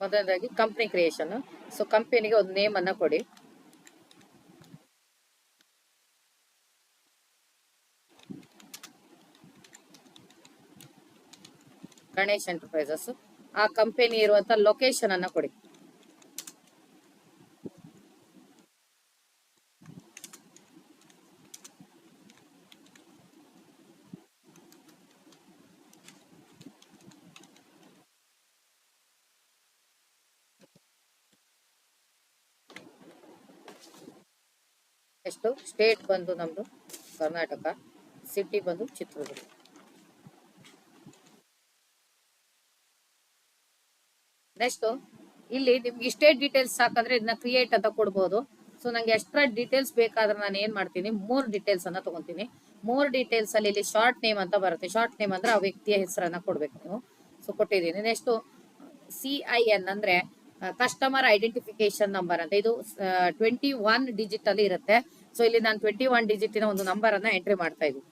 ಮೊದಲನೇದಾಗಿ company creation. So ಕಂಪನಿಗೆ ಒಂದು ನೇಮ್ ಅನ್ನ ಕೊಡಿ. ಗಣೇಶ್ ಎಂಟರ್ಪ್ರೈಸಸ್. ಆ ಕಂಪನಿ ಇರುವಂತ ಲೊಕೇಶನ್ ಅನ್ನ ಕೊಡಿ. ಎಷ್ಟು ಸ್ಟೇಟ್ ಬಂದು ನಮ್ದು ಕರ್ನಾಟಕ, ಸಿಟಿ ಬಂದು ಚಿತ್ರದುರ್ಗ. ನೆಕ್ಸ್ಟ್ ಇಲ್ಲಿ ನಿಮ್ಗೆ ಇಷ್ಟೇ ಡೀಟೇಲ್ಸ್ ಸಾಕಂದ್ರೆ ಇದನ್ನ ಕ್ರಿಯೇಟ್ ಅಂತ ಕೊಡ್ಬೋದು. ಸೊ ನಂಗೆ ಎಕ್ಸ್ಟ್ರಾ ಡೀಟೇಲ್ಸ್ ಬೇಕಾದ್ರೆ ನಾನು ಏನ್ ಮಾಡ್ತೀನಿ, ಮೋರ್ ಡೀಟೇಲ್ಸ್ ಅನ್ನ ತಗೊಂತೀನಿ. ಮೋರ್ ಡೀಟೇಲ್ಸ್ ಅಲ್ಲಿ ಇಲ್ಲಿ ಶಾರ್ಟ್ ನೇಮ್ ಅಂತ ಬರುತ್ತೆ. ಶಾರ್ಟ್ ನೇಮ್ ಅಂದ್ರೆ ಆ ವ್ಯಕ್ತಿಯ ಹೆಸರನ್ನ ಕೊಡ್ಬೇಕು ನೀವು. ಸೊ ಕೊಟ್ಟಿದ್ದೀನಿ. ನೆಕ್ಸ್ಟ್ CIN ಅಂದ್ರೆ ಕಸ್ಟಮರ್ ಐಡೆಂಟಿಫಿಕೇಶನ್ ನಂಬರ್ ಅಂತ. ಇದು 21 ಡಿಜಿಟ್ ಅಲ್ಲಿ ಇರುತ್ತೆ. ಸೊ ಇಲ್ಲಿ ನಾನು 21 ಡಿಜಿಟಿನ ಒಂದು ನಂಬರ್ ಅನ್ನ ಎಂಟ್ರಿ ಮಾಡ್ತಾ ಇದ್ದೀನಿ.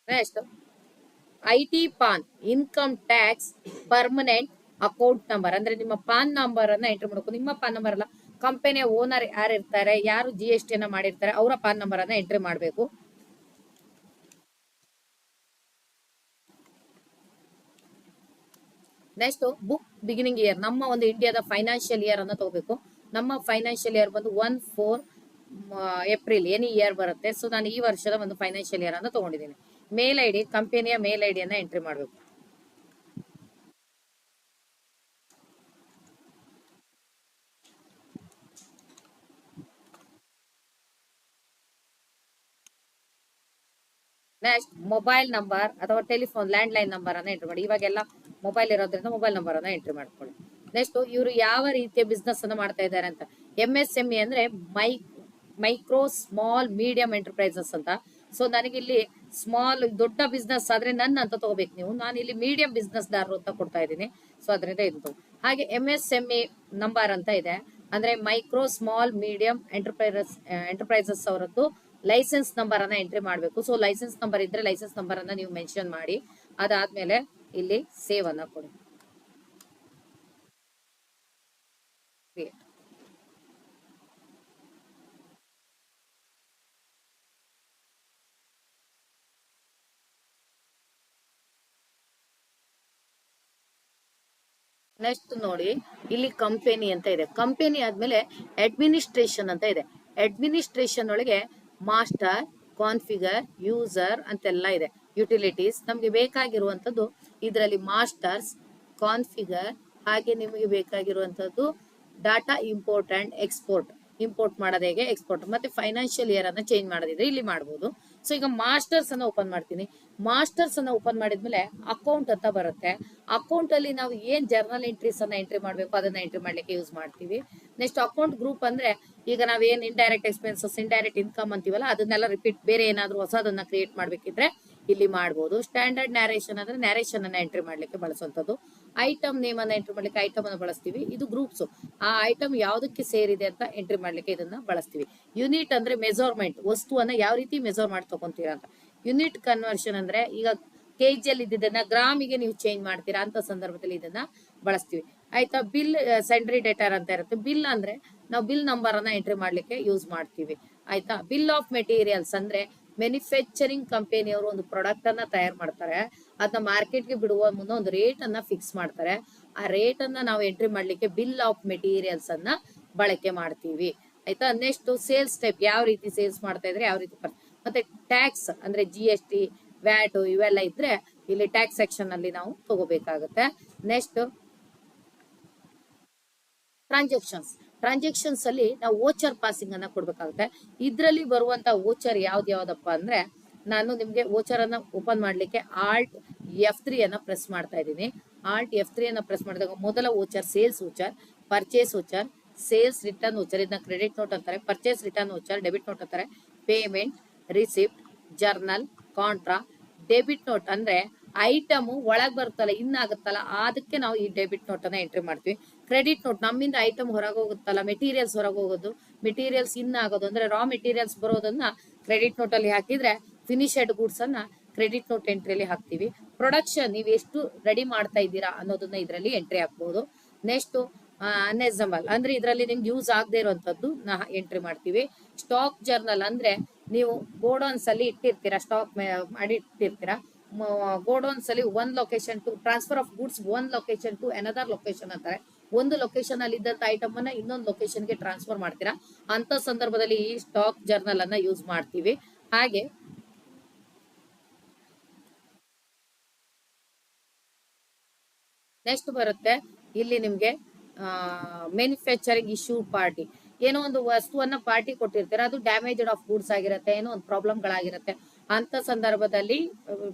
Next IT PAN, income tax, permanent account number ಅಂದ್ರೆ ನಿಮ್ಮ ಪಾನ್ ನಂಬರ್ ಅನ್ನ ಎಂಟ್ರಿ ಮಾಡಬೇಕು. ನಿಮ್ಮ ಪಾನ್ ನಂಬರ್ ಅಲ್ಲ, ಕಂಪನಿಯ ಓನರ್ ಯಾರು ಇರ್ತಾರೆ, ಯಾರು GST ಅನ್ನ ಮಾಡಿರ್ತಾರೆ ಅವರ ಪಾನ್ ನಂಬರ್ ಅನ್ನ ಎಂಟ್ರಿ ಮಾಡಬೇಕು. ನೆಕ್ಸ್ಟ್ ಬುಕ್ ಬಿಗಿನಿಂಗ್ ಇಯರ್, ನಮ್ಮ ಒಂದು ಇಂಡಿಯಾದ ಫೈನಾನ್ಷಿಯಲ್ ಇಯರ್ ಅನ್ನ ತಗೋಬೇಕು. ನಮ್ಮ ಫೈನಾನ್ಷಿಯಲ್ ಇಯರ್ ಬಂದು 1/4 ಏಪ್ರಿಲ್ ಎನಿ ಇಯರ್ ಬರುತ್ತೆ. ಸೊ ನಾನು ಈ ವರ್ಷದ ಒಂದು ಫೈನಾನ್ಷಿಯಲ್ ಇಯರ್ ಅನ್ನ ತಗೊಂಡಿದ್ದೀನಿ. ಮೇಲ್ ID, ಕಂಪನಿಯ ಮೇಲ್ ID ಅನ್ನ ಎಂಟ್ರಿ ಮಾಡಬೇಕು. ನೆಕ್ಸ್ಟ್ ಮೊಬೈಲ್ ನಂಬರ್ ಅಥವಾ ಟೆಲಿಫೋನ್ ಲ್ಯಾಂಡ್ಲೈನ್ ನಂಬರ್ ಅನ್ನ ಎಂಟ್ರಿ ಮಾಡಿ. ಇವಾಗೆಲ್ಲ ಮೊಬೈಲ್ ಇರೋದ್ರಿಂದ ಮೊಬೈಲ್ ನಂಬರ್ ಅನ್ನ ಎಂಟ್ರಿ ಮಾಡ್ಕೊಳ್ಳಿ. ನೆಕ್ಸ್ಟ್ ಇವರು ಯಾವ ರೀತಿಯ ಬಿಸ್ನೆಸ್ ಅನ್ನ ಮಾಡ್ತಾ ಇದ್ದಾರೆ ಅಂತ. MSME ಅಂದ್ರೆ ಮೈಕ್ರೋ ಸ್ಮಾಲ್ ಮೀಡಿಯಂ ಎಂಟರ್ಪ್ರೈಸಸ್ ಅಂತ. ಸೊ ನನಗಿಲ್ಲಿ ಸ್ಮಾಲ್ ದೊಡ್ಡ ಬಿಸ್ನೆಸ್ ಆದ್ರೆ ನನ್ನ ಅಂತ ತಗೋಬೇಕು ನೀವು. ನಾನು ಇಲ್ಲಿ ಮೀಡಿಯಂ ಬಿಸ್ನೆಸ್ ದಾರರು ಅಂತ ಕೊಡ್ತಾ ಇದ್ದೀನಿ. ಸೊ ಅದರಿಂದ ಇದು. ಹಾಗೆ MSME ನಂಬರ್ ಅಂತ ಇದೆ, ಅಂದ್ರೆ ಮೈಕ್ರೋ ಸ್ಮಾಲ್ ಮೀಡಿಯಂ ಎಂಟರ್ಪ್ರೈಸಸ್ ಅವರದ್ದು ಲೈಸೆನ್ಸ್ ನಂಬರ್ ಅನ್ನ ಎಂಟ್ರಿ ಮಾಡಬೇಕು. ಸೊ ಲೈಸೆನ್ಸ್ ನಂಬರ್ ಇದ್ರೆ ಲೈಸೆನ್ಸ್ ನಂಬರ್ ಅನ್ನ ನೀವು ಮೆನ್ಷನ್ ಮಾಡಿ. ಅದಾದ್ಮೇಲೆ ಇಲ್ಲಿ ಸೇವ್ ಅನ್ನ ಕೊಡಿ. ನೆಕ್ಸ್ಟ್ ನೋಡಿ, ಇಲ್ಲಿ ಕಂಪನಿ ಅಂತ ಇದೆ. ಕಂಪನಿ ಆದ್ಮೇಲೆ ಅಡ್ಮಿನಿಸ್ಟ್ರೇಷನ್ ಅಂತ ಇದೆ. ಅಡ್ಮಿನಿಸ್ಟ್ರೇಷನ್ ಒಳಗೆ ಮಾಸ್ಟರ್, ಕಾನ್ಫಿಗರ್, ಯೂಸರ್ ಅಂತೆಲ್ಲ ಇದೆ. ಯುಟಿಲಿಟೀಸ್ ನಮ್ಗೆ ಬೇಕಾಗಿರುವಂತದ್ದು ಇದರಲ್ಲಿ ಮಾಸ್ಟರ್ಸ್, ಕಾನ್ಫಿಗರ್, ಹಾಗೆ ನಿಮಗೆ ಬೇಕಾಗಿರುವಂತದ್ದು data import and export. Import ಮಾಡೋದು ಹೇಗೆ, ಎಕ್ಸ್ಪೋರ್ಟ್, ಮತ್ತೆ ಫೈನಾನ್ಷಿಯಲ್ ಇಯರ್ ಅನ್ನ ಚೇಂಜ್ ಮಾಡೋದಿದ್ರೆ ಇಲ್ಲಿ ಮಾಡಬಹುದು. ಸೊ ಈಗ ಮಾಸ್ಟರ್ಸ್ ಅನ್ನ ಓಪನ್ ಮಾಡ್ತೀನಿ. ಮಾಸ್ಟರ್ಸ್ ಅನ್ನ ಓಪನ್ ಮಾಡಿದ್ಮೇಲೆ ಅಕೌಂಟ್ ಅಂತ ಬರುತ್ತೆ. ಅಕೌಂಟ್ ಅಲ್ಲಿ ನಾವು ಏನ್ ಜರ್ನಲ್ ಎಂಟ್ರೀಸ್ ಅನ್ನ ಎಂಟ್ರಿ ಮಾಡ್ಬೇಕು ಅದನ್ನ ಎಂಟ್ರಿ ಮಾಡ್ಲಿಕ್ಕೆ ಯೂಸ್ ಮಾಡ್ತೀವಿ. ನೆಕ್ಸ್ಟ್ ಅಕೌಂಟ್ ಗ್ರೂಪ್ ಅಂದ್ರೆ ಈಗ ನಾವೇನ್ ಇಂಡೈರೆಕ್ಟ್ ಎಕ್ಸ್ಪೆನ್ಸಸ್, ಇಂಡೈರೆಕ್ಟ್ ಇನ್ಕಮ್ ಅಂತೀವಲ್ಲ ಅದನ್ನೆಲ್ಲ ರಿಪೀಟ್, ಬೇರೆ ಏನಾದ್ರು ಹೊಸದನ್ನ ಕ್ರಿಯೇಟ್ ಮಾಡ್ಬೇಕಿದ್ರೆ ಇಲ್ಲಿ ಮಾಡಬಹುದು. ಸ್ಟ್ಯಾಂಡರ್ಡ್ ನ್ಯಾರೇಷನ್ ಅಂದ್ರೆ ನ್ಯಾರೇಷನ್ ಅನ್ನ ಎಂಟ್ರಿ ಮಾಡ್ಲಿಕ್ಕೆ ಬಳಸುವಂತದ್ದು. ಐಟಮ್ ನೇಮ್ ಅನ್ನ ಎಂಟ್ರಿ ಮಾಡ್ಲಿಕ್ಕೆ ಐಟಮ್ ಅನ್ನ ಬಳಸ್ತೀವಿ. ಇದು ಗ್ರೂಪ್ಸ್, ಆ ಐಟಮ್ ಯಾವ್ದಕ್ಕೆ ಸೇರಿದೆ ಅಂತ ಎಂಟ್ರಿ ಮಾಡ್ಲಿಕ್ಕೆ ಇದನ್ನ ಬಳಸ್ತೀವಿ. ಯೂನಿಟ್ ಅಂದ್ರೆ ಮೆಜರ್ಮೆಂಟ್, ವಸ್ತುವನ್ನ ಯಾವ ರೀತಿ ಮೆಜರ್ ಮಾಡಿ ತಗೊಂತೀರಾ ಅಂತ. ಯೂನಿಟ್ ಕನ್ವರ್ಷನ್ ಅಂದ್ರೆ ಈಗ KG ಅಲ್ಲಿ ಇದ್ದದನ್ನ ಗ್ರಾಮಿಗೆ ನೀವು ಚೇಂಜ್ ಮಾಡ್ತೀರಾ ಅಂತ ಸಂದರ್ಭದಲ್ಲಿ ಇದನ್ನ ಬಳಸ್ತೀವಿ. ಆಯ್ತಾ. ಬಿಲ್ ಸೆಂಡ್ರಿ ಡೇಟರ್ ಅಂತ ಇರುತ್ತೆ. ಬಿಲ್ ಅಂದ್ರೆ ನಾವು ಬಿಲ್ ನಂಬರ್ ಅನ್ನ ಎಂಟ್ರಿ ಮಾಡ್ಲಿಕ್ಕೆ ಯೂಸ್ ಮಾಡ್ತೀವಿ. ಆಯ್ತಾ. ಬಿಲ್ ಆಫ್ ಮೆಟೀರಿಯಲ್ಸ್ ಅಂದ್ರೆ ಮ್ಯಾನುಫ್ಯಾಕ್ಚರಿಂಗ್ ಕಂಪನಿಯವರು ಒಂದು ಪ್ರಾಡಕ್ಟ್ ಅನ್ನ ತಯಾರು ಮಾಡ್ತಾರೆ, ಅದನ್ನ ಮಾರ್ಕೆಟ್ಗೆ ಬಿಡುವ ಮುನ್ನ ಒಂದು ರೇಟ್ ಅನ್ನ ಫಿಕ್ಸ್ ಮಾಡ್ತಾರೆ. ಆ ರೇಟ್ ಅನ್ನ ನಾವು ಎಂಟ್ರಿ ಮಾಡ್ಲಿಕ್ಕೆ ಬಿಲ್ ಆಫ್ ಮೆಟೀರಿಯಲ್ಸ್ ಅನ್ನ ಬಳಕೆ ಮಾಡ್ತೀವಿ. ಆಯ್ತಾ. ನೆಕ್ಸ್ಟ್ ಸೇಲ್ಸ್ ಟೈಪ್, ಯಾವ ರೀತಿ ಸೇಲ್ಸ್ ಮಾಡ್ತಾ ಇದ್ರೆ ಯಾವ ರೀತಿ. ಮತ್ತೆ ಟ್ಯಾಕ್ಸ್ ಅಂದ್ರೆ GST, ವ್ಯಾಟ್ ಇವೆಲ್ಲ ಇದ್ರೆ ಇಲ್ಲಿ ಟ್ಯಾಕ್ಸ್ ಸೆಕ್ಷನ್ ಅಲ್ಲಿ ನಾವು ತಗೋಬೇಕಾಗುತ್ತೆ. ನೆಕ್ಸ್ಟ್ ಟ್ರಾನ್ಸಾಕ್ಷನ್ಸ್ ಅಲ್ಲಿ ನಾವು ವೋಚರ್ ಪಾಸಿಂಗ್ ಅನ್ನ ಕೊಡ್ಬೇಕಾಗುತ್ತೆ. ಇದ್ರಲ್ಲಿ ಬರುವಂತ ವೋಚರ್ ಯಾವ್ದಪ್ಪ ಅಂದ್ರೆ, ನಾನು ನಿಮ್ಗೆ ವೋಚರ್ ಅನ್ನ ಓಪನ್ ಮಾಡ್ಲಿಕ್ಕೆ Alt F3 ಅನ್ನ ಪ್ರೆಸ್ ಮಾಡ್ತಾ ಇದ್ದೀನಿ. Alt F3 ಅನ್ನ ಪ್ರೆಸ್ ಮಾಡಿದಾಗ ಮೊದಲ voucher sales voucher, purchase voucher, sales return voucher, ಇದನ್ನ ಕ್ರೆಡಿಟ್ ನೋಟ್ ಅಂತಾರೆ. Purchase return voucher debit note ಅಂತಾರೆ. Payment, receipt, journal, contra. Debit note ಅಂದ್ರೆ ಐಟಮ್ ಒಳಗ್ ಬರುತ್ತಲ್ಲ ಇನ್ನಾಗುತ್ತಲ್ಲ ಅದಕ್ಕೆ ನಾವು ಈ ಡೆಬಿಟ್ ನೋಟ್ ಅನ್ನ ಎಂಟ್ರಿ ಮಾಡ್ತೀವಿ. ಕ್ರೆಡಿಟ್ ನೋಟ್ ನಮ್ಮಿಂದ ಐಟಮ್ ಹೊರಗೆ ಹೋಗುತ್ತಲ್ಲ, ಮೆಟೀರಿಯಲ್ಸ್ ಹೊರಗೆ ಹೋಗೋದು, ಮೆಟೀರಿಯಲ್ಸ್ ಇನ್ ಆಗೋದು ಅಂದ್ರೆ ರಾ ಮೆಟೀರಿಯಲ್ಸ್ ಬರೋದನ್ನ ಕ್ರೆಡಿಟ್ ನೋಟ್ ಅಲ್ಲಿ ಹಾಕಿದ್ರೆ ಫಿನಿಶೆಡ್ ಗೂಡ್ಸ್ ಅನ್ನ ಕ್ರೆಡಿಟ್ ನೋಟ್ ಎಂಟ್ರಿಯಲ್ಲಿ ಹಾಕ್ತಿವಿ. ಪ್ರೊಡಕ್ಷನ್ ನೀವು ಎಷ್ಟು ರೆಡಿ ಮಾಡ್ತಾ ಇದ್ದೀರಾ ಅನ್ನೋದನ್ನ ಇದರಲ್ಲಿ ಎಂಟ್ರಿ ಹಾಕ್ಬಹುದು. ನೆಕ್ಸ್ಟ್ ಅನ್ಎಸಮಲ್ ಅಂದ್ರೆ ಇದರಲ್ಲಿ ನಿಮ್ಗೆ ಯೂಸ್ ಆಗದೆ ಇರುವಂತದ್ದು ಎಂಟ್ರಿ ಮಾಡ್ತೀವಿ. ಸ್ಟಾಕ್ ಜರ್ನಲ್ ಅಂದ್ರೆ ನೀವು ಗೋಡೌನ್ಸ್ ಅಲ್ಲಿ ಇಟ್ಟಿರ್ತೀರಾ, ಸ್ಟಾಕ್ ಮಾಡಿ ಇಟ್ಟಿರ್ತೀರಾ. ಗೋಡೌನ್ಸ್ ಅಲ್ಲಿ one location to transfer of goods one location to another location ಅಂತಾರೆ. ಒಂದು ಲೊಕೇಶನ್ ಅಲ್ಲಿ ಇದ್ದಂತ ಐಟಮ್ ಅನ್ನ ಇನ್ನೊಂದು ಲೊಕೇಶನ್ ಗೆ ಟ್ರಾನ್ಸ್ಫರ್ ಮಾಡ್ತೀರಾ, ಅಂತ ಸಂದರ್ಭದಲ್ಲಿ ಈ ಸ್ಟಾಕ್ ಜರ್ನಲ್ ಅನ್ನ ಯೂಸ್ ಮಾಡ್ತೀವಿ. ಹಾಗೆ ನೆಕ್ಸ್ಟ್ ಬರುತ್ತೆ ಇಲ್ಲಿ ನಿಮ್ಗೆ ಮ್ಯಾನುಫ್ಯಾಕ್ಚರಿಂಗ್ ಇಶ್ಯೂ ಪಾರ್ಟಿ. ಏನೋ ಒಂದು ವಸ್ತುವನ್ನ ಪಾರ್ಟಿ ಕೊಟ್ಟಿರ್ತಾರೆ, ಅದು ಡ್ಯಾಮೇಜ್ಡ್ ಆಫ್ ಗೂಡ್ಸ್ ಆಗಿರುತ್ತೆ, ಏನೋ ಒಂದು ಪ್ರಾಬ್ಲಮ್ಗಳಾಗಿರುತ್ತೆ. ಅಂತ ಸಂದರ್ಭದಲ್ಲಿ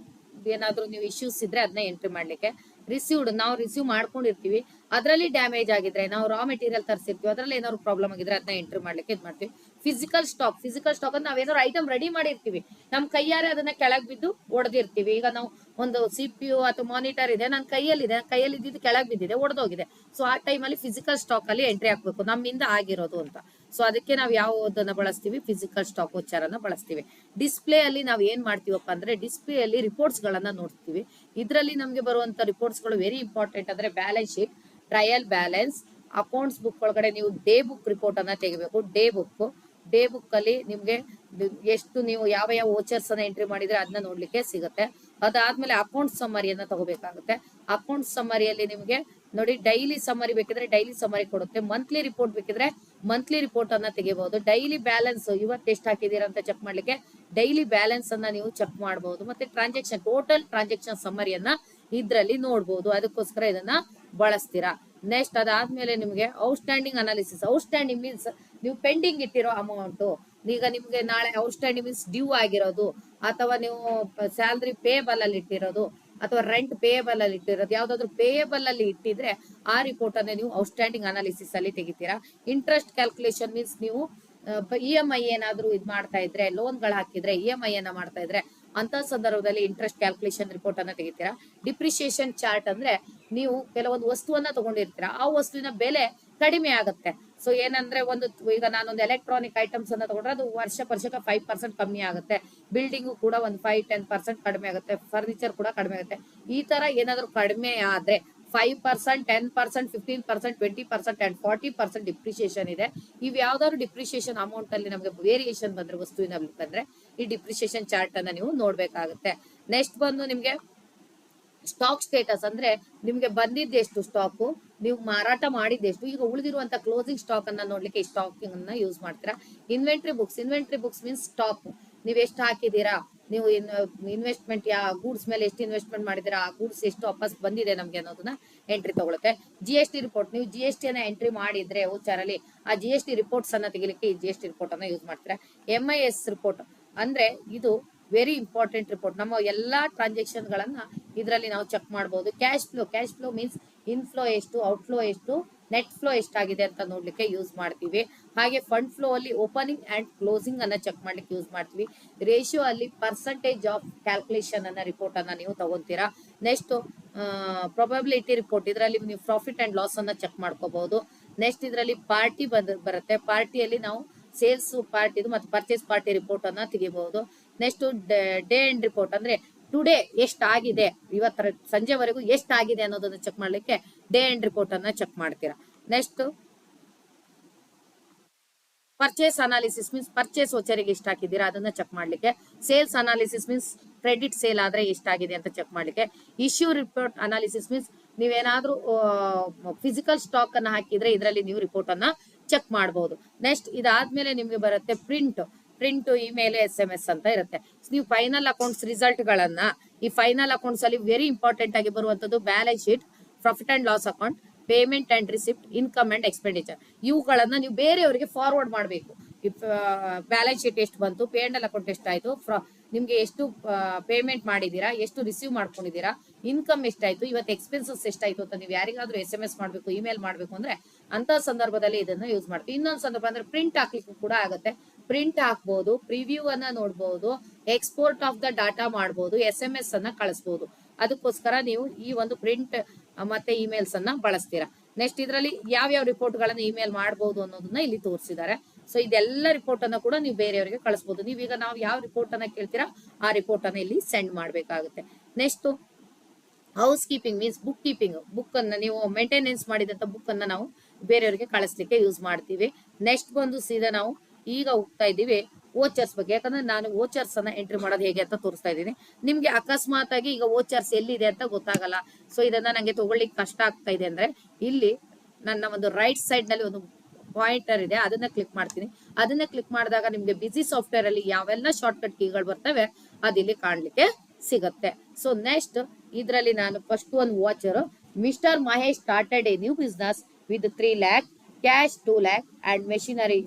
ಏನಾದ್ರೂ ನೀವು ಇಶ್ಯೂಸ್ ಇದ್ರೆ ಅದನ್ನ ಎಂಟ್ರಿ ಮಾಡ್ಲಿಕ್ಕೆ. ರಿಸೀವ್ಡ್ ನಾವು ರಿಸೀವ್ ಮಾಡ್ಕೊಂಡಿರ್ತೀವಿ, ಅದರಲ್ಲಿ ಡ್ಯಾಮೇಜ್ ಆಗಿದ್ರೆ, ನಾವು ರಾ ಮೆಟೀರಿಯಲ್ ತರಿಸಿರ್ತೀವಿ, ಅದ್ರಲ್ಲಿ ಏನಾದ್ರು ಪ್ರಾಬ್ಲಮ್ ಆಗಿದ್ರೆ ಅದನ್ನ ಎಂಟ್ರಿ ಮಾಡ್ಲಿಕ್ಕೆ ಇದು ಮಾಡ್ತೀವಿ. ಫಿಸಿಕಲ್ ಸ್ಟಾಕ್ ಅಂದ್ರೆ ನಾವೇನಾದ್ರು ಐಟಮ್ ರೆಡಿ ಮಾಡಿರ್ತೀವಿ, ನಮ್ ಕೈಯಾರೆ ಅದನ್ನ ಕೆಳಗ್ ಬಿದ್ದು ಒಡೆದಿರ್ತೀವಿ. ಈಗ ನಾವು ಒಂದು CPU ಅಥವಾ ಮಾನಿಟರ್ ಇದೆ, ನನ್ನ ಕೈಯಲ್ಲಿ ಇದ್ದಿದ್ದು ಕೆಳಗ್ ಬಿದ್ದಿದೆ, ಒಡೆದೋಗಿದೆ. ಸೊ ಆ ಟೈಮಲ್ಲಿ ಫಿಸಿಕಲ್ ಸ್ಟಾಕ್ ಅಲ್ಲಿ ಎಂಟ್ರಿ ಹಾಕ್ಬೇಕು, ನಮ್ಮಿಂದ ಆಗಿರೋದು ಅಂತ. ಸೊ ಅದಕ್ಕೆ ನಾವು ಯಾವುದನ್ನ ಬಳಸ್ತೀವಿ, ಫಿಸಿಕಲ್ ಸ್ಟಾಕ್ ವೋಚರನ್ನ ಬಳಸ್ತೀವಿ. ಡಿಸ್ಪ್ಲೇ ಅಲ್ಲಿ ನಾವು ಏನ್ ಮಾಡ್ತೀವಪ್ಪ ಅಂದ್ರೆ ಡಿಸ್ಪ್ಲೇ ಅಲ್ಲಿ ರಿಪೋರ್ಟ್ಸ್ ಗಳನ್ನ ನೋಡ್ತೀವಿ. ಇದರಲ್ಲಿ ನಮ್ಗೆ ಬರುವಂತ ರಿಪೋರ್ಟ್ಸ್ ಗಳು ವೆರಿ ಇಂಪಾರ್ಟೆಂಟ್. ಅಂದ್ರೆ balance sheet, trial balance, accounts book ಒಳಗಡೆ ನೀವು ಡೇ ಬುಕ್ ರಿಪೋರ್ಟ್ ಅನ್ನ ತೆಗಿಬೇಕು. ಡೇ ಬುಕ್ ಅಲ್ಲಿ ನಿಮ್ಗೆ ಎಷ್ಟು ನೀವು ಯಾವ ವೋಚರ್ಸ್ ಅನ್ನ ಎಂಟ್ರಿ ಮಾಡಿದ್ರೆ ಅದನ್ನ ನೋಡ್ಲಿಕ್ಕೆ ಸಿಗುತ್ತೆ. ಅದಾದ್ಮೇಲೆ ಅಕೌಂಟ್ ಸಮ್ಮರಿಯನ್ನ ತಗೋಬೇಕಾಗುತ್ತೆ. ಅಕೌಂಟ್ ಸಮ್ಮರಿಯಲ್ಲಿ ನಿಮ್ಗೆ ನೋಡಿ ಡೈಲಿ ಸಮ್ಮರಿ ಬೇಕಿದ್ರೆ ಡೈಲಿ ಸಮ್ಮರಿ ಕೊಡುತ್ತೆ, ಮಂತ್ಲಿ ರಿಪೋರ್ಟ್ ಬೇಕಿದ್ರೆ ಮಂತ್ಲಿ ರಿಪೋರ್ಟ್ ಅನ್ನ ತೆಗಿಬಹುದು. ಡೈಲಿ ಬ್ಯಾಲೆನ್ಸ್ ಇವತ್ತು ಎಷ್ಟು ಹಾಕಿದೀರಾ ಅಂತ ಚೆಕ್ ಮಾಡ್ಲಿಕ್ಕೆ ಡೈಲಿ ಬ್ಯಾಲೆನ್ಸ್ ಅನ್ನ ನೀವು ಚೆಕ್ ಮಾಡಬಹುದು. ಮತ್ತೆ ಟ್ರಾನ್ಸಾಕ್ಷನ್ ಟೋಟಲ್ ಟ್ರಾನ್ಸಾಕ್ಷನ್ ಸಮ್ಮರಿಯನ್ನ ಇದ್ರಲ್ಲಿ ನೋಡ್ಬೋದು, ಅದಕ್ಕೋಸ್ಕರ ಇದನ್ನ ಬಳಸ್ತೀರಾ. ನೆಕ್ಸ್ಟ್ ಅದಾದ್ಮೇಲೆ ನಿಮ್ಗೆ ಔಟ್ಸ್ಟ್ಯಾಂಡಿಂಗ್ ಅನಾಲಿಸಿಸ್. ಔಟ್ಸ್ಟ್ಯಾಂಡಿಂಗ್ ಮೀನ್ಸ್ ನೀವು ಪೆಂಡಿಂಗ್ ಇಟ್ಟಿರೋ ಅಮೌಂಟ್, ಈಗ ನಿಮ್ಗೆ ನಾಳೆ ಔಟ್ಸ್ಟ್ಯಾಂಡಿಂಗ್ ಮೀನ್ಸ್ ಡ್ಯೂ ಆಗಿರೋದು, ಅಥವಾ ನೀವು ಸ್ಯಾಲರಿ ಪೇಬಲ್ ಅಲ್ಲಿ ಇಟ್ಟಿರೋದು, ಅಥವಾ ರೆಂಟ್ ಪೇಯಬಲ್ ಅಲ್ಲಿ ಇಟ್ಟಿರೋದು, ಯಾವ್ದಾದ್ರು ಪೇಯಬಲ್ ಅಲ್ಲಿ ಇಟ್ಟಿದ್ರೆ ಆ ರಿಪೋರ್ಟ್ ಅನ್ನ ನೀವು ಔಟ್ಸ್ಟ್ಯಾಂಡಿಂಗ್ ಅನಾಲಿಸಿಸ್ ಅಲ್ಲಿ ತೆಗಿತೀರಾ. ಇಂಟ್ರೆಸ್ಟ್ ಕ್ಯಾಲ್ಕುಲೇಷನ್ ಮೀನ್ಸ್ ನೀವು EMI ಏನಾದ್ರು ಇದ್ ಮಾಡ್ತಾ ಇದ್ರೆ, ಲೋನ್ಗಳು ಹಾಕಿದ್ರೆ EMI ಅನ್ನ ಮಾಡ್ತಾ ಇದ್ರೆ ಅಂತ ಸಂದರ್ಭದಲ್ಲಿ ಇಂಟ್ರೆಸ್ಟ್ ಕ್ಯಾಲ್ಕುಲೇಷನ್ ರಿಪೋರ್ಟ್ ಅನ್ನ ತೆಗಿತೀರಾ. ಡಿಪ್ರಿಸಿಯೇಷನ್ ಚಾರ್ಟ್ ಅಂದ್ರೆ ನೀವು ಕೆಲವೊಂದು ವಸ್ತುವನ್ನ ತಗೊಂಡಿರ್ತೀರಾ, ಆ ವಸ್ತುವಿನ ಬೆಲೆ ಕಡಿಮೆ ಆಗುತ್ತೆ. ಸೊ ಏನಂದ್ರೆ ಈಗ ನಾನೊಂದು ಎಲೆಕ್ಟ್ರಾನಿಕ್ ಐಟಮ್ಸ್ ಅನ್ನ ತಗೊಂಡ್ರೆ ಅದು ವರ್ಷಕ್ಕೆ 5% ಕಮ್ಮಿ ಆಗುತ್ತೆ. ಬಿಲ್ಡಿಂಗು ಕೂಡ ಒಂದು 5-10% ಕಡಿಮೆ ಆಗುತ್ತೆ. ಫರ್ನಿಚರ್ ಕೂಡ ಕಡಿಮೆ ಆಗುತ್ತೆ. ಈ ತರ ಏನಾದ್ರು ಕಡಿಮೆ ಆದ್ರೆ 5%, 10%, 15%, 20% ಅಂಡ್ 40% ಡಿಪ್ರಿಸಿಯೇಷನ್ ಇದೆ. ಇವ್ ಯಾವ್ದಾದ್ರು ಡಿಪ್ರಿಸಿಯೇಷನ್ ಅಮೌಂಟ್ ಅಲ್ಲಿ ನಮಗೆ ವೇರಿಯೇಷನ್ ಬಂದ್ರೆ, ವಸ್ತುವಿನ ಬಂದ್ರೆ ಈ ಡಿಪ್ರಿಸಿಯೇಷನ್ ಚಾರ್ಟ್ ಅನ್ನ ನೀವು ನೋಡ್ಬೇಕಾಗುತ್ತೆ. ನೆಕ್ಸ್ಟ್ ಬಂದು ನಿಮ್ಗೆ ಸ್ಟಾಕ್ ಸ್ಟೇಟಸ್ ಅಂದ್ರೆ ನಿಮ್ಗೆ ಬಂದಿದ್ದು ಎಷ್ಟು ಸ್ಟಾಕು, ನೀವು ಮಾರಾಟ ಮಾಡಿದ್ದೆಷ್ಟು, ಈಗ ಉಳಿದಿರುವಂತ ಕ್ಲೋಸಿಂಗ್ ಸ್ಟಾಕ್ ಅನ್ನ ನೋಡ್ಲಿಕ್ಕೆ ಈ ಸ್ಟಾಕಿಂಗ್ ಅನ್ನ ಯೂಸ್ ಮಾಡ್ತೀರಾ. ಇನ್ವೆಂಟ್ರಿ ಬುಕ್ಸ್ ಮೀನ್ಸ್ ಸ್ಟಾಕ್, ನೀವ್ ಎಷ್ಟು ಹಾಕಿದೀರಾ, ನೀವು ಇನ್ವೆಸ್ಟ್ಮೆಂಟ್ ಗೂಡ್ಸ್ ಮೇಲೆ ಎಷ್ಟು ಇನ್ವೆಸ್ಟ್ಮೆಂಟ್ ಮಾಡಿದೀರಾ, ಆ ಗೂಡ್ಸ್ ಎಷ್ಟು ವಾಪಸ್ ಬಂದಿದೆ ನಮ್ಗೆ ಅನ್ನೋದನ್ನ ಎಂಟ್ರಿ ತಗೊಳುತ್ತೆ. GST ರಿಪೋರ್ಟ್, ನೀವು GST ಅನ್ನ ಎಂಟ್ರಿ ಮಾಡಿದ್ರೆ ವೋಚರಲ್ಲಿ ಆ GST ರಿಪೋರ್ಟ್ಸ್ ಅನ್ನ ತೆಗಿಲಿಕ್ಕೆ ಈ GST ರಿಪೋರ್ಟ್ ಅನ್ನ ಯೂಸ್ ಮಾಡ್ತೀರಾ. MIS ರಿಪೋರ್ಟ್ ಅಂದ್ರೆ ಇದು ವೆರಿ ಇಂಪಾರ್ಟೆಂಟ್ ರಿಪೋರ್ಟ್, ನಮ್ಮ ಎಲ್ಲಾ ಟ್ರಾನ್ಸಾಕ್ಷನ್ ಗಳನ್ನ ಇದರಲ್ಲಿ ನಾವು ಚೆಕ್ ಮಾಡಬಹುದು. ಕ್ಯಾಶ್ ಫ್ಲೋ ಮೀನ್ಸ್ ಇನ್ಫ್ಲೋ ಎಷ್ಟು, ಔಟ್ಫ್ಲೋ ಎಷ್ಟು, ನೆಟ್ ಫ್ಲೋ ಎಷ್ಟಾಗಿದೆ ಅಂತ ನೋಡ್ಲಿಕ್ಕೆ ಯೂಸ್ ಮಾಡ್ತೀವಿ. ಹಾಗೆ ಫಂಡ್ ಫ್ಲೋ ಅಲ್ಲಿ ಓಪನಿಂಗ್ ಅಂಡ್ ಕ್ಲೋಸಿಂಗ್ ಅನ್ನ ಚೆಕ್ ಮಾಡ್ಲಿಕ್ಕೆ ಯೂಸ್ ಮಾಡ್ತೀವಿ. ರೇಷಿಯೋ ಅಲ್ಲಿ ಪರ್ಸೆಂಟೇಜ್ ಆಫ್ ಕ್ಯಾಲ್ಕುಲೇಷನ್ ಅನ್ನ ರಿಪೋರ್ಟ್ ಅನ್ನ ನೀವು ತಗೊಂತೀರಾ. ನೆಕ್ಸ್ಟ್ ಪ್ರೊಬಬಿಲಿಟಿ ರಿಪೋರ್ಟ್, ಇದರಲ್ಲಿ ನೀವು ಪ್ರಾಫಿಟ್ ಅಂಡ್ ಲಾಸ್ ಅನ್ನ ಚೆಕ್ ಮಾಡ್ಕೋಬಹುದು. ನೆಕ್ಸ್ಟ್ ಇದರಲ್ಲಿ ಪಾರ್ಟಿ ಬರುತ್ತೆ, ಪಾರ್ಟಿಯಲ್ಲಿ ನಾವು ಸೇಲ್ಸ್ ಪಾರ್ಟಿದು ಮತ್ತು ಪರ್ಚೇಸ್ ಪಾರ್ಟಿ ರಿಪೋರ್ಟ್ ಅನ್ನ ತೆಗಿಬಹುದು. ನೆಕ್ಸ್ಟ್ ಡೇ ಎಂಡ್ ರಿಪೋರ್ಟ್ ಅಂದ್ರೆ ಟುಡೇ ಎಷ್ಟಾಗಿದೆ, ಇವತ್ತರ ಸಂಜೆವರೆಗೂ ಎಷ್ಟಾಗಿದೆ ಅನ್ನೋದನ್ನ ಚೆಕ್ ಮಾಡ್ಲಿಕ್ಕೆ ಡೇ ಎಂಡ್ ರಿಪೋರ್ಟ್ ಅನ್ನ ಚೆಕ್ ಮಾಡ್ತೀರಾ. Next purchase analysis means purchase ವೋಚರಿಗೆ ಎಷ್ಟು ಹಾಕಿದ್ದೀರಾ ಅದನ್ನ ಚೆಕ್ ಮಾಡ್ಲಿಕ್ಕೆ. Sales analysis means credit sale ಆದ್ರೆ ಎಷ್ಟಾಗಿದೆ ಅಂತ ಚೆಕ್ ಮಾಡ್ಲಿಕ್ಕೆ. ಇಶ್ಯೂ ರಿಪೋರ್ಟ್ ಅನಾಲಿಸಿಸ್ ಮೀನ್ಸ್ ನೀವೇನಾದ್ರೂ ಫಿಸಿಕಲ್ ಸ್ಟಾಕ್ ಅನ್ನ ಹಾಕಿದ್ರೆ ಇದರಲ್ಲಿ ನೀವು ರಿಪೋರ್ಟ್ ಅನ್ನ ಚೆಕ್ ಮಾಡಬಹುದು. ನೆಕ್ಸ್ಟ್ ಇದಾದ್ಮೇಲೆ ನಿಮ್ಗೆ ಬರುತ್ತೆ ಪ್ರಿಂಟ್, ಇಮೇಲ್, SMS ಅಂತ ಇರುತ್ತೆ. ನೀವು ಫೈನಲ್ ಅಕೌಂಟ್ಸ್ ರಿಸಲ್ಟ್ ಗಳನ್ನ, ಈ ಫೈನಲ್ ಅಕೌಂಟ್ಸ್ ಅಲ್ಲಿ ವೆರಿ ಇಂಪಾರ್ಟೆಂಟ್ ಆಗಿ ಬರುವಂತದ್ದು balance sheet, profit and loss account, payment and receipt, income and expenditure. ಇವುಗಳನ್ನ ನೀವು ಬೇರೆಯವರಿಗೆ ಫಾರ್ವರ್ಡ್ ಮಾಡಬೇಕು. ಬ್ಯಾಲೆನ್ಸ್ ಶೀಟ್ ಎಷ್ಟು ಬಂತು, ಪೇ ಅಂಡ್ ಅಕೌಂಟ್ ಎಷ್ಟಾಯ್ತು, ನಿಮ್ಗೆ ಎಷ್ಟು ಪೇಮೆಂಟ್ ಮಾಡಿದೀರಾ, ಎಷ್ಟು ರಿಸೀವ್ ಮಾಡ್ಕೊಂಡಿದ್ದೀರಾ, ಇನ್ಕಮ್ ಎಷ್ಟಾಯ್ತು, ಇವತ್ತು ಎಕ್ಸ್ಪೆನ್ಸಸ್ ಎಷ್ಟಾಯ್ತು ಅಂತ ನೀವು ಯಾರಿಗಾದ್ರೂ SMS ಮಾಡಬೇಕು, ಇಮೇಲ್ ಮಾಡಬೇಕು ಅಂದ್ರೆ ಅಂತ ಸಂದರ್ಭದಲ್ಲಿ ಇದನ್ನ ಯೂಸ್ ಮಾಡ್ತೀವಿ. ಇನ್ನೊಂದು ಸಂದರ್ಭ ಅಂದ್ರೆ ಪ್ರಿಂಟ್ ಹಾಕ್ಲಿಕ್ಕೂ ಕೂಡ ಆಗುತ್ತೆ. ಪ್ರಿಂಟ್ ಹಾಕ್ಬಹುದು, ಪ್ರಿವ್ಯೂ ಅನ್ನ ನೋಡಬಹುದು, ಎಕ್ಸ್ಪೋರ್ಟ್ ಆಫ್ ದ ಡಾಟಾ ಮಾಡಬಹುದು, SMS ಅನ್ನ ಕಳಿಸಬಹುದು. ಅದಕ್ಕೋಸ್ಕರ ನೀವು ಈ ಒಂದು ಪ್ರಿಂಟ್ ಮತ್ತೆ ಇಮೇಲ್ಸ್ ಅನ್ನ ಬಳಸ್ತೀರಾ. ನೆಕ್ಸ್ಟ್ ಇದರಲ್ಲಿ ಯಾವ್ಯಾವ ರಿಪೋರ್ಟ್ ಗಳನ್ನ ಇಮೇಲ್ ಮಾಡಬಹುದು ಅನ್ನೋದನ್ನ ಇಲ್ಲಿ ತೋರಿಸಿದ್ದಾರೆ. ಸೊ ಇದೆಲ್ಲ ರಿಪೋರ್ಟ್ ಅನ್ನ ಕೂಡ ನೀವು ಬೇರೆಯವರಿಗೆ ಕಳಿಸಬಹುದು. ನೀವೀಗ ನಾವು ಯಾವ ರಿಪೋರ್ಟ್ ಅನ್ನ ಕೇಳ್ತೀರಾ ಆ ರಿಪೋರ್ಟ್ ಅನ್ನ ಇಲ್ಲಿ ಸೆಂಡ್ ಮಾಡ್ಬೇಕಾಗುತ್ತೆ. Next house keeping means book keeping, book ಅನ್ನ ನೀವು ಮೇಂಟೆನೆನ್ಸ್ ಮಾಡಿದಂತ ಬುಕ್ ಅನ್ನ ನಾವು ಬೇರೆಯವರಿಗೆ ಕಳಿಸ್ಲಿಕ್ಕೆ ಯೂಸ್ ಮಾಡ್ತೀವಿ. ನೆಕ್ಸ್ಟ್ ಬಂದು ಸೀದಾ ನಾವು ಈಗ ಹೋಗ್ತಾ ಇದ್ದೀವಿ ವೋಚರ್ಸ್ ಬಗ್ಗೆ. ಯಾಕಂದ್ರೆ ನಾನು ವೋಚರ್ಸ್ ಅನ್ನ ಎಂಟ್ರಿ ಮಾಡೋದು ಹೇಗೆ ಅಂತ ತೋರಿಸ್ತಾ ಇದ್ದೀನಿ. ನಿಮ್ಗೆ ಅಕಸ್ಮಾತ್ ಆಗಿ ಈಗ ವೋಚರ್ಸ್ ಎಲ್ಲಿದೆ ಅಂತ ಗೊತ್ತಾಗಲ್ಲ, ಸೊ ಇದನ್ನ ನಂಗೆ ತಗೊಳ್ಳಿಕ್ಕೆ ಕಷ್ಟ ಆಗ್ತಾ ಇದೆ ಅಂದ್ರೆ ಇಲ್ಲಿ ನನ್ನ ಒಂದು ರೈಟ್ ಸೈಡ್ ನಲ್ಲಿ ಒಂದು ಪಾಯಿಂಟರ್ ಇದೆ, ಅದನ್ನ ಕ್ಲಿಕ್ ಮಾಡ್ತೀನಿ. ಅದನ್ನ ಕ್ಲಿಕ್ ಮಾಡಿದಾಗ ನಿಮ್ಗೆ ಬಿಸಿ ಸಾಫ್ಟ್ವೇರ್ ಅಲ್ಲಿ ಯಾವೆಲ್ಲ ಶಾರ್ಟ್ ಕಟ್ ಕೀಗಳು ಬರ್ತವೆ ಅದಿಲ್ಲಿ ಕಾಣ್ಲಿಕ್ಕೆ ಸಿಗುತ್ತೆ. ಸೊ ನೆಕ್ಸ್ಟ್ ಇದರಲ್ಲಿ ನಾನು ಫಸ್ಟ್ ಒಂದು voucher mister Mahesh started a new business with 3 lakh, cash 2 lakh and machinery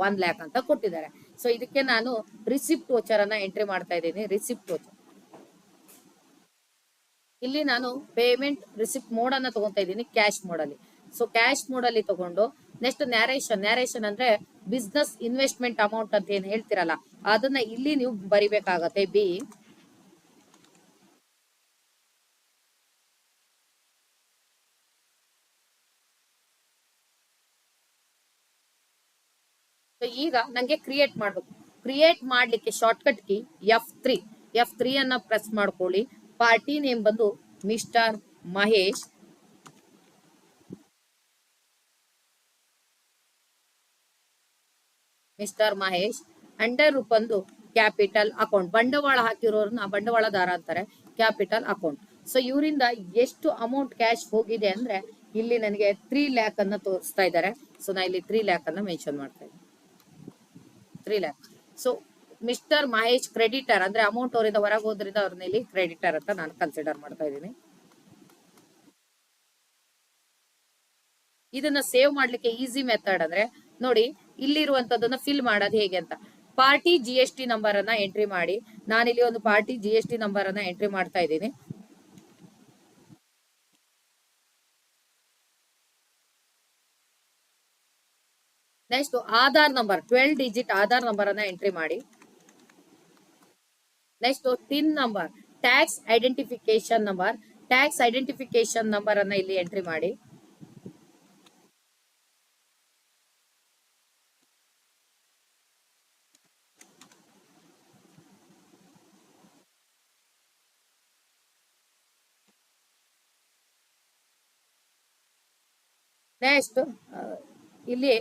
1 lakh ಅಂತ ಕೊಟ್ಟಿದ್ದಾರೆ. ಸೊ ಇದಕ್ಕೆ ನಾನು ರಿಸಿಪ್ಟ್ ವೋಚರ್ ಅನ್ನ ಎಂಟ್ರಿ ಮಾಡ್ತಾ ಇದ್ದೀನಿ. ರಿಸಿಪ್ಟ್ ವೋಚರ್ ಇಲ್ಲಿ ನಾನು ಪೇಮೆಂಟ್ ರಿಸಿಪ್ಟ್ ಮೋಡ್ ಅನ್ನ ತಗೊಂತಾ ಇದ್ದೀನಿ ಕ್ಯಾಶ್ ಮೋಡ್ ಅಲ್ಲಿ. ಸೊ ಕ್ಯಾಶ್ ಮೋಡ್ ಅಲ್ಲಿ ತಗೊಂಡು ನೆಕ್ಸ್ಟ್ ನ್ಯಾರೇಷನ್ ಅಂದ್ರೆ ಬಿಸ್ನೆಸ್ ಇನ್ವೆಸ್ಟ್ಮೆಂಟ್ ಅಮೌಂಟ್ ಅಂತ ಏನ್ ಹೇಳ್ತಿರಲ್ಲ ಅದನ್ನ ಇಲ್ಲಿ ನೀವು ಬರಿಬೇಕಾಗತ್ತೆ. ಈಗ ನಂಗೆ ಕ್ರಿಯೇಟ್ ಮಾಡ್ಬೇಕು. ಕ್ರಿಯೇಟ್ ಮಾಡ್ಲಿಕ್ಕೆ ಶಾರ್ಟ್ಕಟ್ ಕೀ F3 ಅನ್ನ ಪ್ರೆಸ್ ಮಾಡ್ಕೊಳ್ಳಿ. ಪಾರ್ಟಿ ನೇಮ್ ಬಂದು ಮಿಸ್ಟರ್ ಮಹೇಶ್. ಅಂಡರ್ ಬಂದು ಕ್ಯಾಪಿಟಲ್ ಅಕೌಂಟ್, ಬಂಡವಾಳ ಹಾಕಿರೋರನ್ನ ಬಂಡವಾಳದಾರ ಅಂತಾರೆ, ಕ್ಯಾಪಿಟಲ್ ಅಕೌಂಟ್. ಸೊ ಇವರಿಂದ ಎಷ್ಟು ಅಮೌಂಟ್ ಕ್ಯಾಶ್ ಹೋಗಿದೆ ಅಂದ್ರೆ ಇಲ್ಲಿ ನನಗೆ 3 lakh ಅನ್ನ ತೋರಿಸ್ತಾ ಇದ್ದಾರೆ. ಸೊ ನಾ ಇಲ್ಲಿ 3 lakh ಅನ್ನ ಮೆನ್ಷನ್ ಮಾಡ್ತಾ ಇದ್ದೀನಿ. 3 lakh. So mister Mahesh creditor ಅಂದ್ರೆ ಅಮೌಂಟ್ ಅವರಿಂದ ಹೊರಗೆ ಹೋದ್ರಿಂದ ಅವ್ರನ್ನ ಇಲ್ಲಿ ಕ್ರೆಡಿಟರ್ ಅಂತ ನಾನು ಕನ್ಸಿಡರ್ ಮಾಡ್ತಾ ಇದ್ದೀನಿ. ಇದನ್ನ ಸೇವ್ ಮಾಡ್ಲಿಕ್ಕೆ ಈಸಿ ಮೆಥಡ್ ಅಂದ್ರೆ ನೋಡಿ ಇಲ್ಲಿರುವಂತದನ್ನ ಫಿಲ್ ಮಾಡೋದು ಹೇಗೆ ಅಂತ. ಪಾರ್ಟಿ GST ನಂಬರ್ ಅನ್ನ ಎಂಟ್ರಿ ಮಾಡಿ. ನಾನಿಲ್ಲಿ ಒಂದು ಪಾರ್ಟಿ GST ನಂಬರ್ ಅನ್ನ ಎಂಟ್ರಿ ಮಾಡ್ತಾ ಇದ್ದೀನಿ. Next Aadhaar number 12 digit Aadhaar number ಅನ್ನ ಎಂಟ್ರಿ ಮಾಡಿ. Next tin number, tax identification number ಅನ್ನ ಇಲ್ಲಿ ಎಂಟ್ರಿ ಮಾಡಿ. ನೆಕ್ಸ್ಟ್ ಇಲ್ಲಿ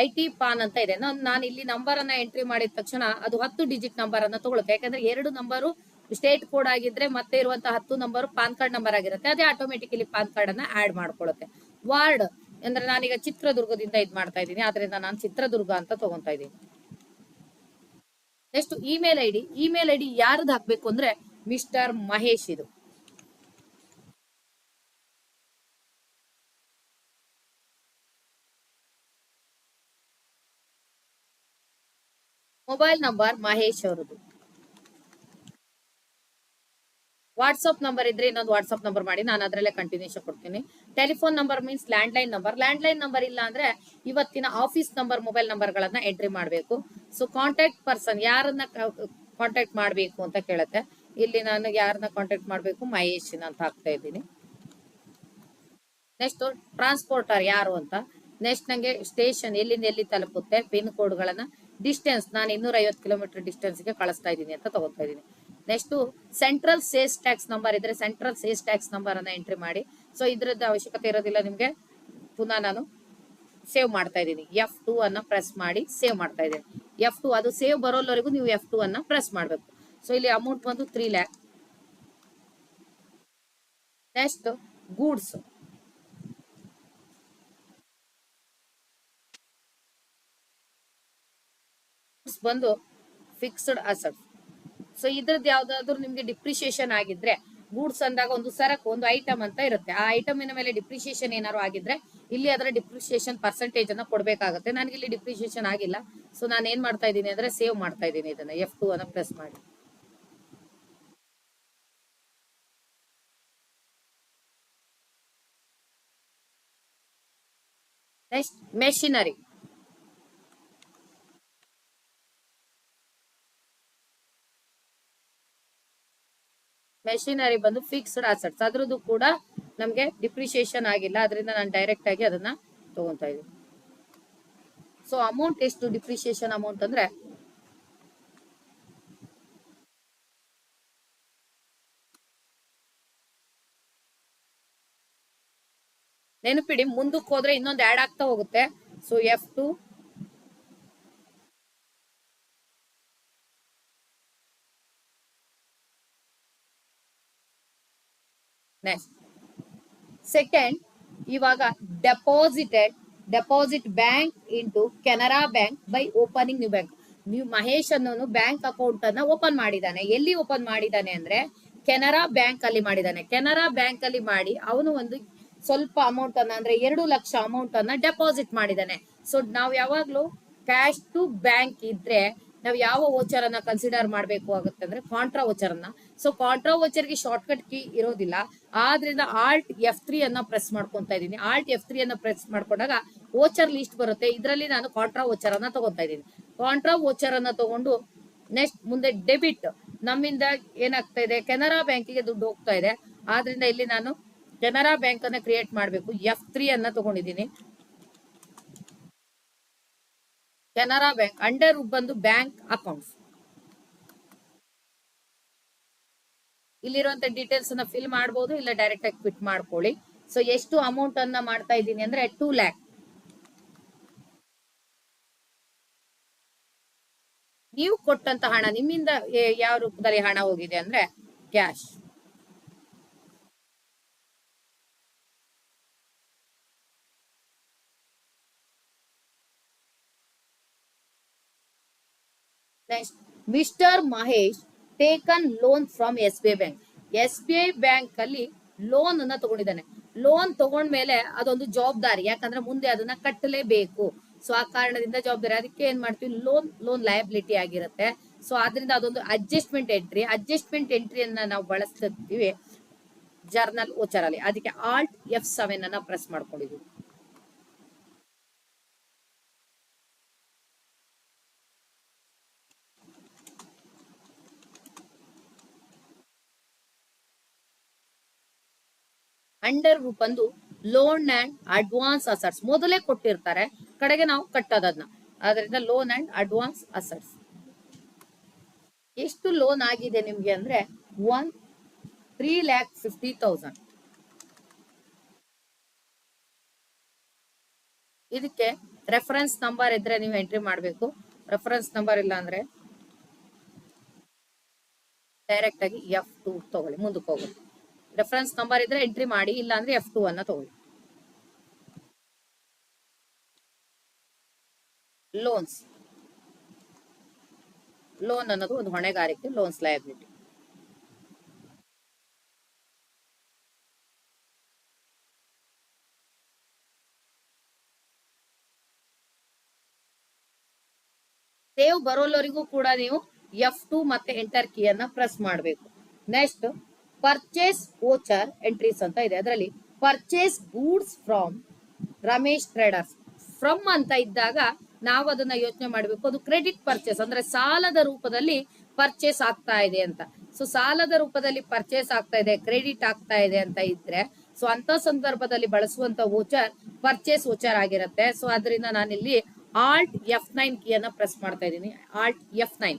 IT ಪಾನ್ ಅಂತ ಇದೆ. ನಾನು ಇಲ್ಲಿ ನಂಬರ್ ಅನ್ನ ಎಂಟ್ರಿ ಮಾಡಿದ ತಕ್ಷಣ ಅದು 10 ಡಿಜಿಟ್ ನಂಬರ್ ಅನ್ನ ತಗೊಳುತ್ತೆ. ಯಾಕಂದ್ರೆ 2 ನಂಬರು ಸ್ಟೇಟ್ ಕೋಡ್ ಆಗಿದ್ರೆ ಮತ್ತೆ ಇರುವಂತಹ 10 ನಂಬರ್ ಪಾನ್ ಕಾರ್ಡ್ ನಂಬರ್ ಆಗಿರುತ್ತೆ. ಅದೇ ಆಟೋಮೆಟಿಕಲಿ ಪಾನ್ ಕಾರ್ಡ್ ಅನ್ನ ಆಡ್ ಮಾಡ್ಕೊಳ್ಳುತ್ತೆ. ವಾರ್ಡ್ ಅಂದ್ರೆ ನಾನೀಗ ಚಿತ್ರದುರ್ಗದಿಂದ ಇದ್ ಮಾಡ್ತಾ ಇದ್ದೀನಿ, ಆದ್ರಿಂದ ನಾನು ಚಿತ್ರದುರ್ಗ ಅಂತ ತಗೊಂತಾ ಇದ್ದೀನಿ. ನೆಕ್ಸ್ಟ್ ಇಮೇಲ್ ಐಡಿ ಯಾರ್ದು ಹಾಕ್ಬೇಕು ಅಂದ್ರೆ ಮಿಸ್ಟರ್ ಮಹೇಶ್ ಇದು. ಮೊಬೈಲ್ ನಂಬರ್ ಮಹೇಶ್ ಅವರದು. ವಾಟ್ಸ್ಆಪ್ ನಂಬರ್ ಇದ್ರೆ ಇನ್ನೊಂದು ವಾಟ್ಸ್ಆಪ್ ನಂಬರ್ ಮಾಡಿ, ನಾನು ಅದರಲ್ಲೇ ಕಂಟಿನ್ಯೂಷನ್ ಕೊಡ್ತೀನಿ. Telephone number means landline number ಇಲ್ಲ ಅಂದ್ರೆ ಇವತ್ತಿನ ಆಫೀಸ್ ನಂಬರ್ ಮೊಬೈಲ್ ನಂಬರ್ ಗಳನ್ನ ಎಂಟ್ರಿ ಮಾಡಬೇಕು. ಸೊ ಕಾಂಟ್ಯಾಕ್ಟ್ ಪರ್ಸನ್ ಯಾರನ್ನ ಕಾಂಟ್ಯಾಕ್ಟ್ ಮಾಡಬೇಕು ಅಂತ ಕೇಳುತ್ತೆ. ಇಲ್ಲಿ ನಾನು ಯಾರನ್ನ ಕಾಂಟ್ಯಾಕ್ಟ್ ಮಾಡಬೇಕು ಮಹೇಶ್ ಅಂತ ಹಾಕ್ತಾ ಇದ್ದೀನಿ. ನೆಕ್ಸ್ಟ್ ಟ್ರಾನ್ಸ್ಪೋರ್ಟರ್ ಯಾರು ಅಂತ. ನೆಕ್ಸ್ಟ್ ನಂಗೆ ಸ್ಟೇಷನ್ ಎಲ್ಲಿಂದ ಎಲ್ಲಿ ತಲುಪುತ್ತೆ, ಪಿನ್ ಕೋಡ್ ಗಳನ್ನ, ಡಿಸ್ಟೆನ್ಸ್ ನಾನು 250 ಕಿಲೋಮೀಟರ್ ಡಿಸ್ಟೆನ್ಸ್ ಗೆ ಕಳಿಸ್ತಾ ಇದ್ದೀನಿ ಅಂತ ತಗೋತಾ ಇದ್ದೀನಿ. Next central sales tax number ಇದ್ರೆ ಸೆಂಟ್ರಲ್ ಸೇಲ್ಸ್ ಟ್ಯಾಕ್ಸ್ ನಂಬರ್ ಅನ್ನ ಎಂಟ್ರಿ ಮಾಡಿ. ಸೊ ಇದ್ರದ್ದು ಅವಶ್ಯಕತೆ ಇರೋದಿಲ್ಲ ನಿಮ್ಗೆ. ಪುನಃ ನಾನು ಸೇವ್ ಮಾಡ್ತಾ ಇದ್ದೀನಿ. F2 ಅನ್ನ ಪ್ರೆಸ್ ಮಾಡಿ ಸೇವ್ ಮಾಡ್ತಾ ಇದ್ದೀನಿ. F2 ಅದು ಸೇವ್ ಬರೋಲ್ಲವರೆಗೂ ನೀವು F2 ಅನ್ನ ಪ್ರೆಸ್ ಮಾಡಬೇಕು. ಸೊ ಇಲ್ಲಿ ಅಮೌಂಟ್ ಬಂದು 3 lakh. ನೆಕ್ಸ್ಟ್ ಗೂಡ್ಸ್ ಬಂದು ಫಿಕ್ಸ್ಡ್ ಅಸೆಟ್ಸ್. ಸೊ ಇದ್ರದ್ದು ಯಾವ್ದಾದ್ರು ನಿಮ್ಗೆ ಡಿಪ್ರಿಸಿಯೇಷನ್ ಆಗಿದ್ರೆ, ಗೂಡ್ಸ್ ಅಂದಾಗ ಒಂದು ಸರಕು ಒಂದು ಐಟಮ್ ಅಂತ ಇರುತ್ತೆ, ಆ ಐಟಮಿನ ಮೇಲೆ ಡಿಪ್ರಿಸಿಯೇಷನ್ ಏನಾದ್ರು ಆಗಿದ್ರೆ ಇಲ್ಲಿ ಅದರ ಡಿಪ್ರಿಸಿಯೇಷನ್ ಪರ್ಸೆಂಟೇಜ್ ಅನ್ನ ಕೊಡ್ಬೇಕಾಗುತ್ತೆ. ನನಗೆ ಇಲ್ಲಿ ಡಿಪ್ರಿಸಿಯೇಷನ್ ಆಗಿಲ್ಲ, ಸೊ ನಾನು ಏನ್ ಮಾಡ್ತಾ ಇದ್ದೀನಿ ಅಂದ್ರೆ ಸೇವ್ ಮಾಡ್ತಾ ಇದ್ದೀನಿ. ಇದನ್ನ F2 ಅನ್ನ ಪ್ರೆಸ್ ಮಾಡಿ. Next machinery. ಮೆಷಿನರಿ ಬಂದು ಫಿಕ್ಸ್ಡ್ ಅಸೆಟ್ಸ್, ಅದ್ರದ್ದು ಕೂಡ ನಮ್ಗೆ ಡಿಪ್ರಿಸಿಯೇಷನ್ ಆಗಿಲ್ಲ, ಅದರಿಂದ ನಾನು ಡೈರೆಕ್ಟ್ ಆಗಿ ಅದನ್ನ ತಗೊಂತಾ ಇದ್ದೀನಿ. ಸೊ ಅಮೌಂಟ್ ಎಷ್ಟು ಡಿಪ್ರಿಸಿಯೇಷನ್ ಅಮೌಂಟ್ ಅಂದ್ರೆ ನೆನಪಿಡಿ, ಮುಂದಕ್ಕೆ ಹೋದ್ರೆ ಇನ್ನೊಂದು ಆಡ್ ಆಗ್ತಾ ಹೋಗುತ್ತೆ. ಸೊ F2 ನೆಕ್ಸ್ಟ್ ಸೆಕೆಂಡ್, ಇವಾಗ deposit bank into Canara bank by opening new bank. ನೀವು ಮಹೇಶ್ ಅನ್ನೋನು ಬ್ಯಾಂಕ್ ಅಕೌಂಟ್ ಅನ್ನ ಓಪನ್ ಮಾಡಿದಾನೆ. ಎಲ್ಲಿ ಓಪನ್ ಮಾಡಿದಾನೆ ಅಂದ್ರೆ ಕೆನರಾ ಬ್ಯಾಂಕ್ ಅಲ್ಲಿ ಮಾಡಿದಾನೆ. ಕೆನರಾ ಬ್ಯಾಂಕ್ ಅಲ್ಲಿ ಮಾಡಿ ಅವನು ಒಂದು ಸ್ವಲ್ಪ ಅಮೌಂಟ್ ಅನ್ನ ಅಂದ್ರೆ 2 ಲಕ್ಷ ಅಮೌಂಟ್ ಅನ್ನ ಡೆಪಾಸಿಟ್ ಮಾಡಿದಾನೆ. ಸೊ ನಾವ್ ಯಾವಾಗ್ಲೂ ಕ್ಯಾಶ್ ಟು ಬ್ಯಾಂಕ್ ಇದ್ರೆ ನಾವು ಯಾವ ವೋಚರ್ ಅನ್ನ ಕನ್ಸಿಡರ್ ಮಾಡಬೇಕು ಆಗುತ್ತೆ ಅಂದ್ರೆ ಕಾಂಟ್ರಾ ವೋಚರ್ ಅನ್ನ. ಸೊ ಕಾಂಟ್ರಾ ವೋಚರ್ ಗೆ ಶಾರ್ಟ್ ಕಟ್ ಕೀ ಇರೋದಿಲ್ಲ, ಆದ್ರಿಂದ Alt F3 ಅನ್ನ ಪ್ರೆಸ್ ಮಾಡ್ಕೊಂತಾ ಇದೀನಿ. Alt F3 ಅನ್ನ ಪ್ರೆಸ್ ಮಾಡ್ಕೊಂಡಾಗ ವೋಚರ್ ಲಿಸ್ಟ್ ಬರುತ್ತೆ. ಇದರಲ್ಲಿ ನಾನು ಕಾಂಟ್ರಾ ವೋಚರ್ ಅನ್ನ ತಗೊಂತಾ ಇದೀನಿ. ಕಾಂಟ್ರಾ ವೋಚರ್ ಅನ್ನ ತಗೊಂಡು ನೆಕ್ಸ್ಟ್ ಮುಂದೆ ಡೆಬಿಟ್, ನಮ್ಮಿಂದ ಏನಾಗ್ತಾ ಇದೆ, ಕೆನರಾ ಬ್ಯಾಂಕಿಗೆ ದುಡ್ಡು ಹೋಗ್ತಾ ಇದೆ, ಆದ್ರಿಂದ ಇಲ್ಲಿ ನಾನು ಕೆನರಾ ಬ್ಯಾಂಕ್ ಅನ್ನ ಕ್ರಿಯೇಟ್ ಮಾಡಬೇಕು. F3 ಅನ್ನ ತಗೊಂಡಿದ್ದೀನಿ. ಕೆನರಾ ಬ್ಯಾಂಕ್ ಅಂಡರ್ ಬಂದು ಬ್ಯಾಂಕ್ ಅಕೌಂಟ್ಸ್, ಇಲ್ಲಿರುವಂತ ಡೀಟೇಲ್ಸ್ ಅನ್ನ ಫಿಲ್ ಮಾಡಬಹುದು, ಇಲ್ಲ ಡೈರೆಕ್ಟ್ ಆಗಿ ಕ್ವಿಟ್ ಮಾಡ್ಕೊಳ್ಳಿ. ಸೊ ಎಷ್ಟು ಅಮೌಂಟ್ ಅನ್ನ ಮಾಡ್ತಾ ಇದ್ದೀನಿ ಅಂದ್ರೆ 2 lakh. ನೀವು ಕೊಟ್ಟಂತ ಹಣ, ನಿಮ್ಮಿಂದ ಯಾವ ರೂಪದಲ್ಲಿ ಹಣ ಹೋಗಿದೆ ಅಂದ್ರೆ cash. Next, mister Mahesh taken loan from SBI bank. SBI bank ಅಲ್ಲಿ ಲೋನ್ ಅನ್ನ ತಗೊಂಡಿದ್ದಾನೆ. ಲೋನ್ ತಗೊಂಡ್ಮೇಲೆ ಅದೊಂದು ಜವಾಬ್ದಾರಿ, ಯಾಕಂದ್ರೆ ಮುಂದೆ ಅದನ್ನ ಕಟ್ಟಲೇಬೇಕು. ಸೊ ಆ ಕಾರಣದಿಂದ ಜವಾಬ್ದಾರಿ, ಅದಕ್ಕೆ ಏನ್ ಮಾಡ್ತೀವಿ, ಲೋನ್ ಲಯಬಿಲಿಟಿ ಆಗಿರುತ್ತೆ. ಸೊ ಆದ್ರಿಂದ ಅದೊಂದು ಅಡ್ಜಸ್ಟ್ಮೆಂಟ್ ಎಂಟ್ರಿಯನ್ನ ನಾವು ಬಳಸ್ತೀವಿ ಜರ್ನಲ್ ವೋಚರ್ ಅಲ್ಲಿ. ಅದಕ್ಕೆ Alt F7 ಅನ್ನ ಪ್ರೆಸ್ ಮಾಡ್ಕೊಂಡಿದೀವಿ. ಅಂಡರ್ ಬಂದು ಲೋನ್ ಅಂಡ್ ಅಡ್ವಾನ್ಸ್ ಅಸೆಟ್ಸ್, ಮೊದಲೇ ಕೊಟ್ಟಿರ್ತಾರೆ, ಕಡೆಗೆ ನಾವು ಕಟ್ಟೋದನ್ನ, ಅದರಿಂದ ಲೋನ್ ಅಂಡ್ ಅಡ್ವಾನ್ಸ್ ಅಸೆಟ್ಸ್. ಎಷ್ಟು ಲೋನ್ ಆಗಿದೆ ನಿಮ್ಗೆ ಅಂದ್ರೆ 3,50,000. ಇದಕ್ಕೆ ರೆಫರೆನ್ಸ್ ನಂಬರ್ ಇದ್ರೆ ನೀವು ಎಂಟ್ರಿ ಮಾಡಬೇಕು. ರೆಫರೆನ್ಸ್ ನಂಬರ್ ಇಲ್ಲ ಅಂದ್ರೆ ಡೈರೆಕ್ಟ್ ಆಗಿ F2 ತಗೊಳ್ಳಿ, ಮುಂದಕ್ಕೆ ಹೋಗುತ್ತೆ. ರೆಫರೆನ್ಸ್ ನಂಬರ್ ಇದ್ರೆ ಎಂಟ್ರಿ ಮಾಡಿ, ಇಲ್ಲ ಅಂದ್ರೆ F2 ಅನ್ನ ತಗೊಳ್ಳಿ. ಲೋನ್ ಅನ್ನೋದು ಒಂದು ಹೊಣೆಗಾರಿಕೆ, ಲೋನ್ಸ್ ಲಯಬಿಲಿಟಿ. ಸೇವ್ ಬರೋಲ್ಲವರಿಗೂ ಕೂಡ ನೀವು F2 ಮತ್ತೆ ಎಂಟರ್ ಕೀ ಅನ್ನ ಪ್ರೆಸ್ ಮಾಡಬೇಕು. ನೆಕ್ಸ್ಟ್ ಪರ್ಚೇಸ್ ವೋಚರ್ ಎಂಟ್ರೀಸ್ ಅಂತ ಇದೆ. ಅದರಲ್ಲಿ purchase goods from Ramesh traders. From ಅಂತ ಇದ್ದಾಗ ನಾವು ಅದನ್ನ ಯೋಚನೆ ಮಾಡಬೇಕು, ಅದು ಕ್ರೆಡಿಟ್ ಪರ್ಚೇಸ್ ಅಂದ್ರೆ ಸಾಲದ ರೂಪದಲ್ಲಿ ಪರ್ಚೇಸ್ ಆಗ್ತಾ ಇದೆ ಅಂತ. ಸೊ ಸಾಲದ ರೂಪದಲ್ಲಿ ಪರ್ಚೇಸ್ ಆಗ್ತಾ ಇದೆ, ಕ್ರೆಡಿಟ್ ಆಗ್ತಾ ಇದೆ ಅಂತ ಇದ್ರೆ, ಸೊ ಅಂತ ಸಂದರ್ಭದಲ್ಲಿ ಬಳಸುವಂತ ವೋಚರ್ ಪರ್ಚೇಸ್ ವೋಚರ್ ಆಗಿರುತ್ತೆ. ಸೊ ಅದರಿಂದ ನಾನಿಲ್ಲಿ Alt F9 ಕೀಯನ್ನ ಪ್ರೆಸ್ ಮಾಡ್ತಾ ಇದ್ದೀನಿ. Alt F9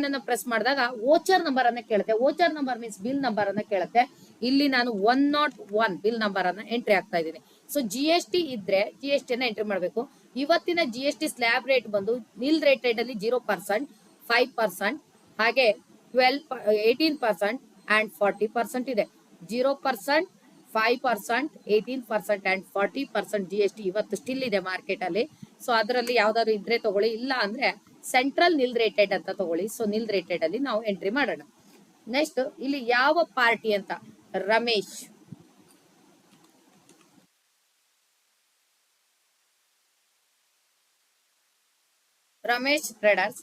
ಅನ್ನ ಪ್ರೆಸ್ ಮಾಡಿದಾಗ ವೋಚರ್ ನಂಬರ್ ಅನ್ನ ಕೇಳುತ್ತೆ. Voucher number means bill number ಅನ್ನ ಕೇಳುತ್ತೆ. ಇಲ್ಲಿ ನಾನು 101 ಬಿಲ್ ನಂಬರ್ ಅನ್ನ ಎಂಟ್ರಿ ಆಗ್ತಾ ಇದ್ದೀನಿ. ಸೊ GST ಇದ್ರೆ GST ಅನ್ನ ಎಂಟ್ರಿ ಮಾಡಬೇಕು. ಇವತ್ತಿನ GST ಸ್ಲ್ಯಾಬ್ ರೇಟ್ ಬಂದು ನಿಲ್ ರೇಟೆಡ್ ಅಲ್ಲಿ 0%, 5%, ಹಾಗೆ 18% ಅಂಡ್ 40% ಇದೆ. 0%, 5%, 18% ಅಂಡ್ 40% GST ಇವತ್ತು ಸ್ಟಿಲ್ ಇದೆ ಮಾರ್ಕೆಟ್ ಅಲ್ಲಿ. ಸೊ ಅದರಲ್ಲಿ ಯಾವ್ದಾದ್ರು ಇದ್ರೆ ತಗೊಳ್ಳಿ, ಇಲ್ಲ ಅಂದ್ರೆ ಸೆಂಟ್ರಲ್ ನಿಲ್ ರೇಟೆಡ್ ಅಂತ ತಗೊಳ್ಳಿ. ಸೊ ನಿಲ್ ರೇಟೆಡ್ ಅಲ್ಲಿ ನಾವು ಎಂಟ್ರಿ ಮಾಡೋಣ. ನೆಕ್ಸ್ಟ್ ಇಲ್ಲಿ ಯಾವ ಪಾರ್ಟಿ ಅಂತ, ರಮೇಶ್ ಟ್ರೇಡರ್ಸ್.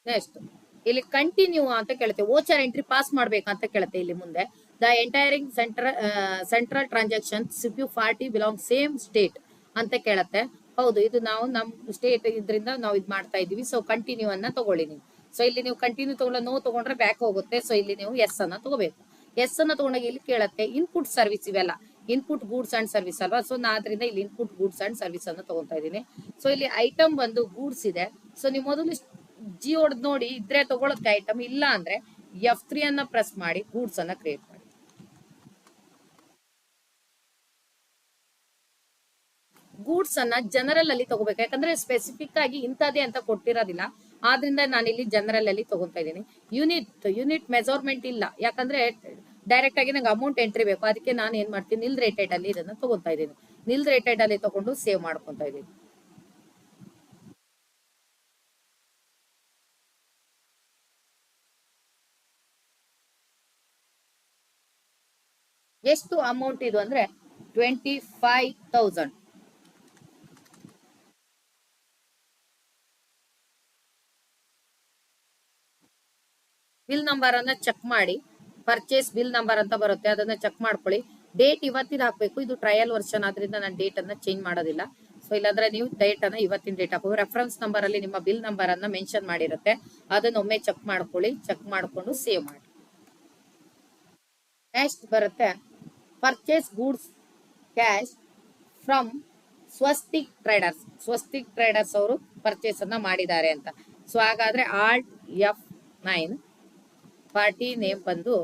ನೆಕ್ಸ್ಟ್ ಇಲ್ಲಿ ಕಂಟಿನ್ಯೂ ಅಂತ ಕೇಳುತ್ತೆ, ವೋಚರ್ ಎಂಟ್ರಿ ಪಾಸ್ ಮಾಡ್ಬೇಕಂತ ಕೇಳುತ್ತೆ ಇಲ್ಲಿ ಮುಂದೆ. The entering central transaction CPU party belong same state ಅಂತ ಕೇಳತ್ತೆ. ಹೌದು, ಇದು ನಾವು ನಮ್ಮ ಸ್ಟೇಟ್ ಇದ್ರಿಂದ ನಾವು ಇದು ಮಾಡ್ತಾ ಇದೀವಿ. ಸೊ ಕಂಟಿನ್ಯೂ ಅನ್ನ ತಗೊಳ್ಳಿ ನೀವು. ಸೊ ಇಲ್ಲಿ ನೀವು ಕಂಟಿನ್ಯೂ ತಗೊಳ್ಳ ನೋ ತಗೊಂಡ್ರೆ ಬ್ಯಾಕ್ ಹೋಗುತ್ತೆ. ಸೊ ಇಲ್ಲಿ ನೀವು ಎಸ್ ಅನ್ನ ತಗೋಬೇಕು. ಎಸ್ ಅನ್ನ ತಗೊಂಡಾಗ ಇಲ್ಲಿ ಕೇಳತ್ತೆ ಇನ್ಪುಟ್ ಸರ್ವಿಸ್, ಇವೆಲ್ಲ ಇನ್ಪುಟ್ ಗೂಡ್ಸ್ ಅಂಡ್ ಸರ್ವಿಸ್ ಅಲ್ವಾ. ಸೊ ನಾ ಆದ್ರಿಂದ ಇಲ್ಲಿ ಇನ್ಪುಟ್ ಗೂಡ್ಸ್ ಅಂಡ್ ಸರ್ವಿಸ್ ಅನ್ನ ತಗೊಂತಾ ಇದ್ದೀನಿ. ಸೊ ಇಲ್ಲಿ ಐಟಮ್ ಬಂದು ಗೂಡ್ಸ್ ಇದೆ. ಸೊ ನೀವು ಮೊದಲು ಜಿ ಹೊಡೆದ್ ನೋಡಿ, ಇದ್ರೆ ತಗೊಳಕ್ಕೆ ಐಟಮ್, ಇಲ್ಲ ಅಂದ್ರೆ F3 ಅನ್ನ ಪ್ರೆಸ್ ಮಾಡಿ ಗೂಡ್ಸ್ ಅನ್ನ ಕ್ರಿಯೇಟ್ ಮಾಡಿ. ಗೂಡ್ಸ್ ಅನ್ನ ಜನರಲ್ ಅಲ್ಲಿ ತಗೋಬೇಕು, ಯಾಕಂದ್ರೆ ಸ್ಪೆಸಿಫಿಕ್ ಆಗಿ ಇಂಥದೇ ಅಂತ ಕೊಟ್ಟಿರೋದಿಲ್ಲ. ಆದ್ರಿಂದ ನಾನು ಇಲ್ಲಿ ಜನರಲ್ ಅಲ್ಲಿ ತಗೊಂತಾ ಇದ್ದೀನಿ. ಯೂನಿಟ್ ಮೆಜರ್ಮೆಂಟ್ ಇಲ್ಲ, ಯಾಕಂದ್ರೆ ಡೈರೆಕ್ಟ್ ಆಗಿ ನಂಗೆ ಅಮೌಂಟ್ ಎಂಟ್ರಿ ಬೇಕು. ಅದಕ್ಕೆ ನಾನು ಏನ್ ಮಾಡ್ತೀನಿ, ನಿಲ್ ರೇಟೆಡ್ ಅಲ್ಲಿ ಇದನ್ನ ತಗೊಂತಾ ಇದ್ದೀನಿ. ನಿಲ್ ರೇಟೆಡ್ ಅಲ್ಲಿ ತಗೊಂಡು ಸೇವ್ ಮಾಡ್ಕೊಂತ ಇದ್ದೀನಿ. ಎಷ್ಟು ಅಮೌಂಟ್ ಇದು ಅಂದ್ರೆ 25,000. ಬಿಲ್ ನಂಬರ್ ಅನ್ನ ಚೆಕ್ ಮಾಡಿ. ಪರ್ಚೇಸ್ ಬಿಲ್ ನಂಬರ್ ಅಂತ ಬರುತ್ತೆ, ಅದನ್ನ ಚೆಕ್ ಮಾಡ್ಕೊಳ್ಳಿ. ಡೇಟ್ ಇವತ್ತಿನ ಹಾಕ್ಬೇಕು. ಇದು ಟ್ರಯಲ್ ವರ್ಷನ್ ಆದ್ರಿಂದ ನಾನು ಡೇಟ್ ಅನ್ನ ಚೇಂಜ್ ಮಾಡೋದಿಲ್ಲ. ಸೊ ಇಲ್ಲಾಂದ್ರೆ ನೀವು ಡೇಟ್ ಅನ್ನ ಇವತ್ತಿನ ಡೇಟ್ ಹಾಕೋ. ರೆಫರೆನ್ಸ್ ನಂಬರ್ ಅಲ್ಲಿ ನಿಮ್ಮ ಬಿಲ್ ನಂಬರ್ ಅನ್ನ ಮೆನ್ಷನ್ ಮಾಡಿರುತ್ತೆ, ಅದನ್ನ ಒಮ್ಮೆ ಚೆಕ್ ಮಾಡ್ಕೊಳ್ಳಿ. ಚೆಕ್ ಮಾಡ್ಕೊಂಡು ಸೇವ್ ಮಾಡಿ. ನೆಕ್ಸ್ಟ್ ಬರುತ್ತೆ purchase goods cash from Swastik traders. Swastik traders ಅವರು ಪರ್ಚೇಸ್ ಅನ್ನ ಮಾಡಿದ್ದಾರೆ ಅಂತ. ಸೊ ಹಾಗಾದ್ರೆ ಆಲ್ಟ್ F9, ಪಾರ್ಟಿ ನೇಮ್ ಬಂದು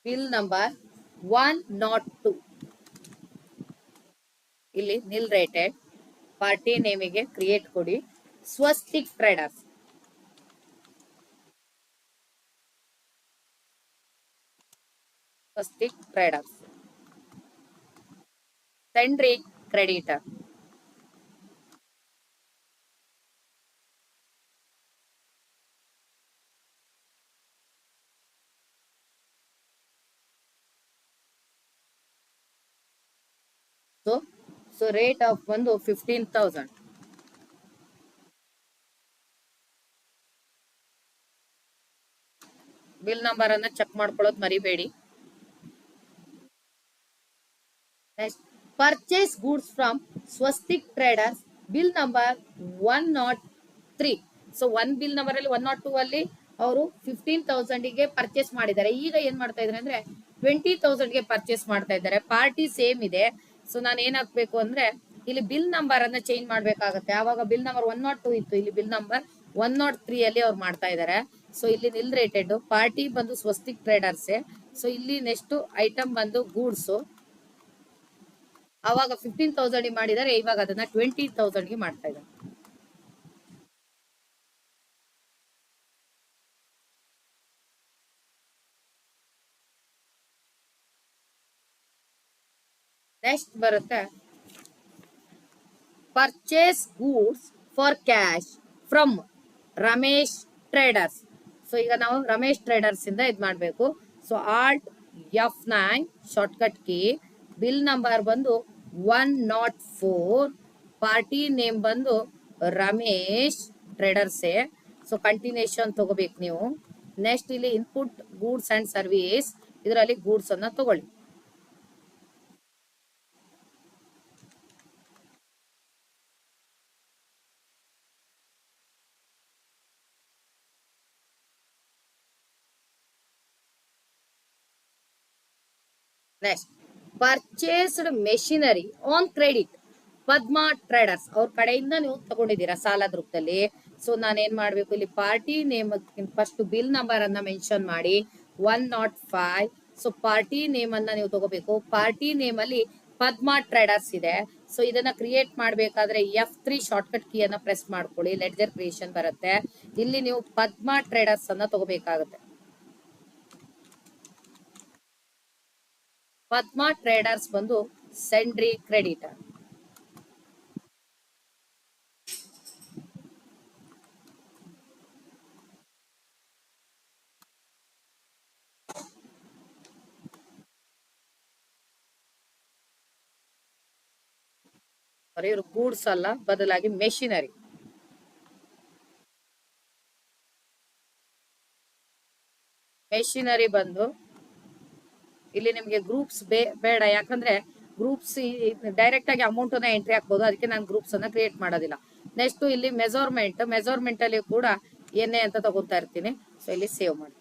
ಬಿಲ್ ನಂಬರ್ 102. ಇಲ್ಲಿ ನಿಲ್ ರೇಟೆಡ್ ಪಾರ್ಟಿ ನೇಮಿಗೆ ಕ್ರಿಯೇಟ್ ಕೊಡಿ Swastik traders. Swastik traders sundry creditor. So rate of ಬಂದು 15,000. ಬಿಲ್ ನಂಬರ್ ಅನ್ನ ಚೆಕ್ ಮಾಡ್ಕೊಳ್ಳೋದು ಮರಿಬೇಡಿ. Purchase goods from Swastik traders bill number 103. So bill number ಅಲ್ಲಿ 102 ಅಲ್ಲಿ ಅವರು 15,000 ಗೆ ಪರ್ಚೇಸ್ ಮಾಡಿದ್ದಾರೆ. ಈಗ ಏನ್ ಮಾಡ್ತಾ ಇದ್ದಾರೆ ಅಂದ್ರೆ 20,000 ಗೆ ಪರ್ಚೇಸ್ ಮಾಡ್ತಾ ಇದ್ದಾರೆ. ಪಾರ್ಟಿ ಸೇಮ್ ಇದೆ. ಸೊ ನಾನು ಏನ್ ಹಾಕ್ಬೇಕು ಅಂದ್ರೆ ಇಲ್ಲಿ ಬಿಲ್ ನಂಬರ್ ಅನ್ನ ಚೇಂಜ್ ಮಾಡ್ಬೇಕಾಗತ್ತೆ. ಆವಾಗ ಬಿಲ್ ನಂಬರ್ 102 ಇತ್ತು, ಇಲ್ಲಿ ಬಿಲ್ ನಂಬರ್ 103 ಅಲ್ಲಿ ಅವ್ರು ಮಾಡ್ತಾ ಇದ್ದಾರೆ. ಸೊ ಇಲ್ಲಿ ನಿಲ್ ರೇಟೆಡ್ ಪಾರ್ಟಿ ಬಂದು ಸ್ವಸ್ತಿಕ್ ಟ್ರೇಡರ್ಸ್. ಸೊ ಇಲ್ಲಿ ನೆಕ್ಸ್ಟ್ ಐಟಮ್ ಬಂದು ಗೂಡ್ಸ್. ಅವಾಗ 15,000 ಮಾಡಿದ್ದಾರೆ, ಇವಾಗ ಅದನ್ನ 20,000 ಗೆ ಮಾಡ್ತಾ ಇದ್ದಾರೆ. ನೆಕ್ಸ್ಟ್ ಬರುತ್ತೆ purchase goods for cash from Ramesh traders. So ಈಗ ನಾವು ರಮೇಶ್ ಟ್ರೇಡರ್ಸ್ ಇಂದ ಇದ್ ಮಾಡ್ಬೇಕು. So alt F9 shortcut key. Bill number ಬಂದು 104, ಪಾರ್ಟಿ ನೇಮ್ ಬಂದು ರಮೇಶ್ ಟ್ರೇಡರ್ಸ್. ಸೊ ಕಂಟಿನ್ಯೂಷನ್ ತಗೋಬೇಕು ನೀವು. ನೆಕ್ಸ್ಟ್ ಇಲ್ಲಿ ಇನ್ಪುಟ್ ಗೂಡ್ಸ್ ಅಂಡ್ ಸರ್ವಿಸ್, ಇದರಲ್ಲಿ ಗೂಡ್ಸ್ ಅನ್ನ ತಗೊಳ್ಳಿ. Next purchased machinery on credit Padma traders ಅವ್ರ ಕಡೆಯಿಂದ ನೀವು ತಗೊಂಡಿದ್ದೀರಾ ಸಾಲದ ರೂಪದಲ್ಲಿ. ಸೊ ನಾನೇನ್ ಮಾಡ್ಬೇಕು, ಇಲ್ಲಿ party name first bill number ಅನ್ನ ಮೆನ್ಷನ್ ಮಾಡಿ 105. ಸೊ ಪಾರ್ಟಿ ನೇಮ್ ಅನ್ನ ನೀವು ತಗೋಬೇಕು. ಪಾರ್ಟಿ ನೇಮ್ ಅಲ್ಲಿ ಪದ್ಮಾ ಟ್ರೇಡರ್ಸ್ ಇದೆ. ಸೊ ಇದನ್ನ ಕ್ರಿಯೇಟ್ ಮಾಡ್ಬೇಕಾದ್ರೆ F3 ಶಾರ್ಟ್ಕಟ್ ಕೀ ಅನ್ನ ಪ್ರೆಸ್ ಮಾಡ್ಕೊಳ್ಳಿ. ಲೆಡ್ಜರ್ ಕ್ರಿಯೇಷನ್ ಬರುತ್ತೆ. ಇಲ್ಲಿ ನೀವು ಪದ್ಮಾ ಟ್ರೇಡರ್ಸ್ ಅನ್ನ ತಗೋಬೇಕಾಗುತ್ತೆ. ಪದ್ಮಾ ಟ್ರೇಡರ್ಸ್ ಬಂದು ಸೆಂಡ್ರಿ ಕ್ರೆಡಿಟರ್. ಇವರು ಗೂಡ್ಸ್ ಅಲ್ಲ, ಬದಲಾಗಿ ಮೆಷಿನರಿ. ಮೆಷಿನರಿ ಬಂದು ಇಲ್ಲಿ ನಿಮ್ಗೆ ಗ್ರೂಪ್ಸ್ ಬೇಡ, ಯಾಕಂದ್ರೆ ಗ್ರೂಪ್ಸ್ ಡೈರೆಕ್ಟ್ ಆಗಿ ಅಮೌಂಟ್ ಅನ್ನ ಎಂಟ್ರಿ ಹಾಕ್ಬೋದು, ಅದಕ್ಕೆ ನಾನು ಗ್ರೂಪ್ಸ್ ಅನ್ನ ಕ್ರಿಯೇಟ್ ಮಾಡೋದಿಲ್ಲ. ನೆಕ್ಸ್ಟ್ ಇಲ್ಲಿ ಮೆಜರ್ಮೆಂಟ್ ಅಲ್ಲಿ ಕೂಡ ಏನೇ ಅಂತ ತಗೋತಾ ಇರ್ತೀನಿ. ಸೊ ಇಲ್ಲಿ ಸೇವ್ ಮಾಡಿ.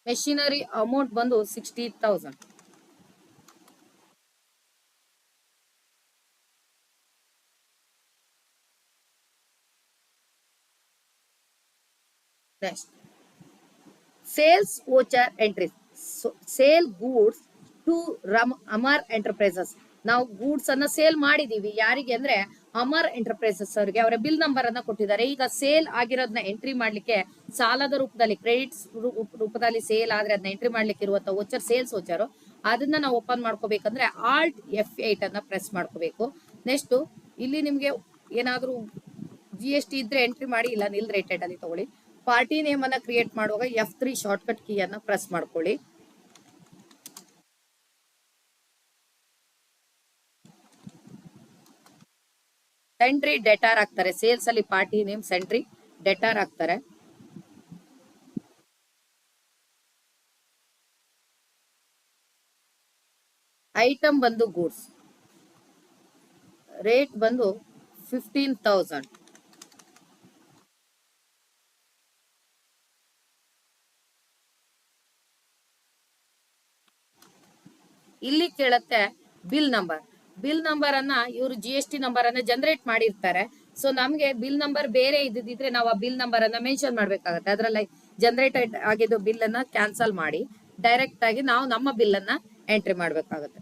ಮೆಷಿನರಿ ಅಮೌಂಟ್ ಬಂದು 60,000. Next sales voucher entries. Sale goods to Amar enterprises. ನಾವು ಗೂಡ್ಸ್ ಅನ್ನ ಸೇಲ್ ಮಾಡಿದೀವಿ, ಯಾರಿಗೆ ಅಂದ್ರೆ ಅಮರ್ ಎಂಟರ್ಪ್ರೈಸಸ್ ಅವರಿಗೆ. ಅವರ ಬಿಲ್ ನಂಬರ್ ಅನ್ನ ಕೊಟ್ಟಿದ್ದಾರೆ. ಈಗ ಸೇಲ್ ಆಗಿರೋದನ್ನ ಎಂಟ್ರಿ ಮಾಡ್ಲಿಕ್ಕೆ ಸಾಲದ ರೂಪದಲ್ಲಿ, ಕ್ರೆಡಿಟ್ಸ್ ರೂಪದಲ್ಲಿ ಸೇಲ್ ಆದ್ರೆ ಅದನ್ನ ಎಂಟ್ರಿ ಮಾಡ್ಲಿಕ್ಕೆ ಇರುವಂತ ವೋಚರ್ ಸೇಲ್ಸ್ ವೋಚರ್. ಅದನ್ನ ನಾವು ಓಪನ್ ಮಾಡ್ಕೋಬೇಕಂದ್ರೆ ಆಲ್ಟ್ F8 ಅನ್ನ ಪ್ರೆಸ್ ಮಾಡ್ಕೋಬೇಕು. ನೆಕ್ಸ್ಟ್ ಇಲ್ಲಿ ನಿಮ್ಗೆ ಏನಾದ್ರೂ GST ಇದ್ರೆ ಎಂಟ್ರಿ ಮಾಡಿ, ಇಲ್ಲ ನಿಲ್ ರೇಟೆಡ್ ಅಲ್ಲಿ ತಗೊಳ್ಳಿ. ಪಾರ್ಟಿ ನೇಮ್ ಅನ್ನ ಕ್ರಿಯೇಟ್ ಮಾಡುವಾಗ F3 ಶಾರ್ಟ್ಕಟ್ ಕೀ ಅನ್ನ ಪ್ರೆಸ್ ಮಾಡ್ಕೊಳ್ಳಿ. ಸೆಂಟ್ರಿ ಡೆಟಾರ್ ಹಾಕ್ತಾರೆ. ಸೇಲ್ಸ್ ಅಲ್ಲಿ ಪಾರ್ಟಿ ನೇಮ್ ಸೆಂಟ್ರಿ ಡೆಟಾರ್ ಹಾಕ್ತಾರೆ. ಐಟಮ್ ಬಂದು ಗೂಡ್ಸ್, ರೇಟ್ ಬಂದು 15,000. ಇಲ್ಲಿ ಕೇಳತ್ತೆ ಬಿಲ್ ನಂಬರ್. ಬಿಲ್ ನಂಬರ್ ಅನ್ನ ಇವರು GST ನಂಬರ್ ಅನ್ನ ಜನರೇಟ್ ಮಾಡಿರ್ತಾರೆ. ಸೊ ನಮ್ಗೆ ಬಿಲ್ ನಂಬರ್ ಬೇರೆ ಇದ್ದಿದ್ರೆ ನಾವು ಆ ಬಿಲ್ ನಂಬರ್ ಅನ್ನ ಮೆನ್ಷನ್ ಮಾಡ್ಬೇಕಾಗತ್ತೆ. ಅದ್ರಲ್ಲಿ ಜನರೇಟೆಡ್ ಆಗಿದ್ದು ಬಿಲ್ ಅನ್ನ ಕ್ಯಾನ್ಸಲ್ ಮಾಡಿ ಡೈರೆಕ್ಟ್ ಆಗಿ ನಾವು ನಮ್ಮ ಬಿಲ್ ಅನ್ನ ಎಂಟ್ರಿ ಮಾಡ್ಬೇಕಾಗತ್ತೆ.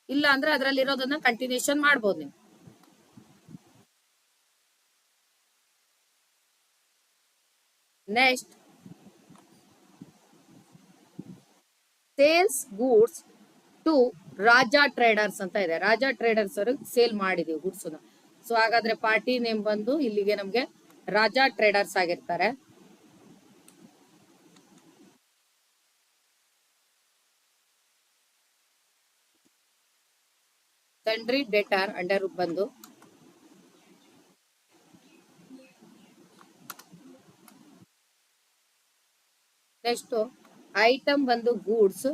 ಇಲ್ಲ ಅಂದ್ರೆ ಅದ್ರಲ್ಲಿ ಇರೋದನ್ನ ಕಂಟಿನ್ಯೂಷನ್ ಮಾಡ್ಬೋದು ನೀವು. Next sales goods to Raja traders ಅಂತ ಇದೆ. ರಾಜಾ ಟ್ರೇಡರ್ಸ್ ಅವ್ರಿಗೆ ಸೇಲ್ ಮಾಡಿದೀವಿ ಗೂಡ್ಸ್. ಸೊ ಹಾಗಾದ್ರೆ ಪಾರ್ಟಿ ನೇಮ್ ಬಂದು ಇಲ್ಲಿಗೆ ನಮ್ಗೆ ರಾಜಾ ಟ್ರೇಡರ್ಸ್ ಆಗಿರ್ತಾರೆ. ಸೆಂಟ್ರಿ ಡೆಟಾರ್ ಅಂಡರ್ ಬಂದು ನೆಕ್ಸ್ಟ್ ಐಟಮ್ ಬಂದು ಗೂಡ್ಸ್,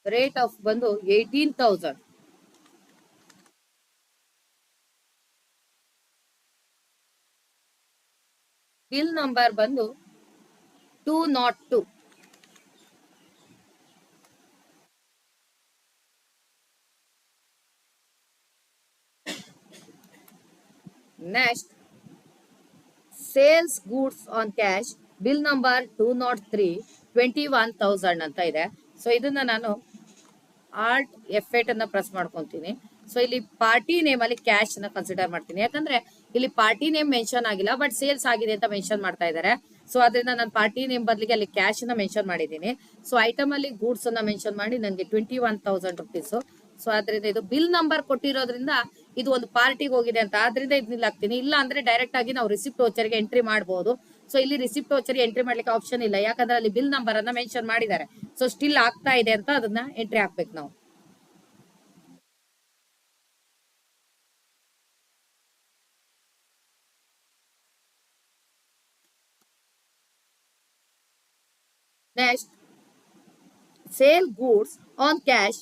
ರೇಟ್ ಆಫ್ ಬಂದು 18,000. ಬಿಲ್ ನಂಬರ್ ಬಂದು 202. Next sales goods on cash, bill number 203, 21,000 ಅಂತ ಇದೆ. ಸೊ ಇದನ್ನ ನಾನು ಆಲ್ಟ್ F8 ಅನ್ನ ಪ್ರೆಸ್ ಮಾಡ್ಕೊಂತೀನಿ. ಸೊ ಇಲ್ಲಿ ಪಾರ್ಟಿ ನೇಮ್ ಅಲ್ಲಿ ಕ್ಯಾಶ್ ಅನ್ನ ಕನ್ಸಿಡರ್ ಮಾಡ್ತೀನಿ, ಯಾಕಂದ್ರೆ ಇಲ್ಲಿ ಪಾರ್ಟಿ ನೇಮ್ ಮೆನ್ಷನ್ ಆಗಿಲ್ಲ, ಬಟ್ ಸೇಲ್ಸ್ ಆಗಿದೆ ಅಂತ ಮೆನ್ಷನ್ ಮಾಡ್ತಾ ಇದ್ದಾರೆ. ಸೊ ಅದರಿಂದ ನಾನು ಪಾರ್ಟಿ ನೇಮ್ ಬದಲಿಗೆ ಅಲ್ಲಿ ಕ್ಯಾಶ್ ಅನ್ನ ಮೆನ್ಷನ್ ಮಾಡಿದ್ದೀನಿ. ಸೊ ಐಟಮ್ ಅಲ್ಲಿ ಗೂಡ್ಸ್ ಅನ್ನ ಮೆನ್ಷನ್ ಮಾಡಿ ನನಗೆ 21,000 ರುಪೀಸ್. ಸೊ ಅದರಿಂದ ಇದು ಬಿಲ್ ನಂಬರ್ ಕೊಟ್ಟಿರೋದ್ರಿಂದ ಇದು ಒಂದು ಪಾರ್ಟಿಗೆ ಹೋಗಿದೆ ಅಂತ, ಆದ್ರಿಂದ ಇದನ್ನ ಹಾಕ್ತೀನಿ. ಇಲ್ಲ ಅಂದ್ರೆ ಡೈರೆಕ್ಟ್ ಆಗಿ ನಾವು ರಿಸಿಪ್ಟ್ ವೋಚರ್ಗೆ ಎಂಟ್ರಿ ಮಾಡಬಹುದು. ಸೊ ಇಲ್ಲಿ ರಿಸಿಪ್ಟ್ ವೋಚರ್ಗೆ ಎಂಟ್ರಿ ಮಾಡ್ಲಿಕ್ಕೆ ಆಪ್ಷನ್ ಇಲ್ಲ, ಯಾಕಂದ್ರೆ ಅಲ್ಲಿ ಬಿಲ್ ನಂಬರ್ ಅನ್ನ ಮೆನ್ಷನ್ ಮಾಡಿದ್ದಾರೆ. ಸೊ ಸ್ಟಿಲ್ ಆಗ್ತಾ ಇದೆ ಅಂತ ಅದನ್ನ ಎಂಟ್ರಿ ಹಾಕ್ಬೇಕು ನಾವು. Next sale goods on cash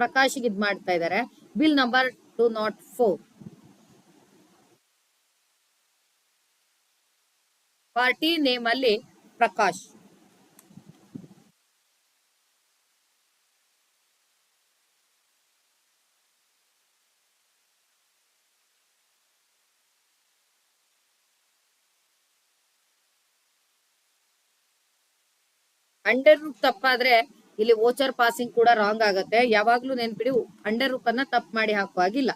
Prakash ಇದ್ ಮಾಡ್ತಾ ಇದ್ದಾರೆ. Bill number 204. ಪಾರ್ಟಿ ನೇಮ್ ಅಲ್ಲಿ ಪ್ರಕಾಶ್. ಅಂಡರ್ ರೂಪ್ ತಪ್ಪಾದ್ರೆ ಇಲ್ಲಿ ವೋಚರ್ ಪಾಸಿಂಗ್ ಕೂಡ ರಾಂಗ್ ಆಗುತ್ತೆ. ಯಾವಾಗ್ಲೂ ನೆನ್ಪಿಡಿ, ಅಂಡರ್ ರೂಪ್ ಅನ್ನ ತಪ್ಪು ಮಾಡಿ ಹಾಕುವಾಗಿಲ್ಲ.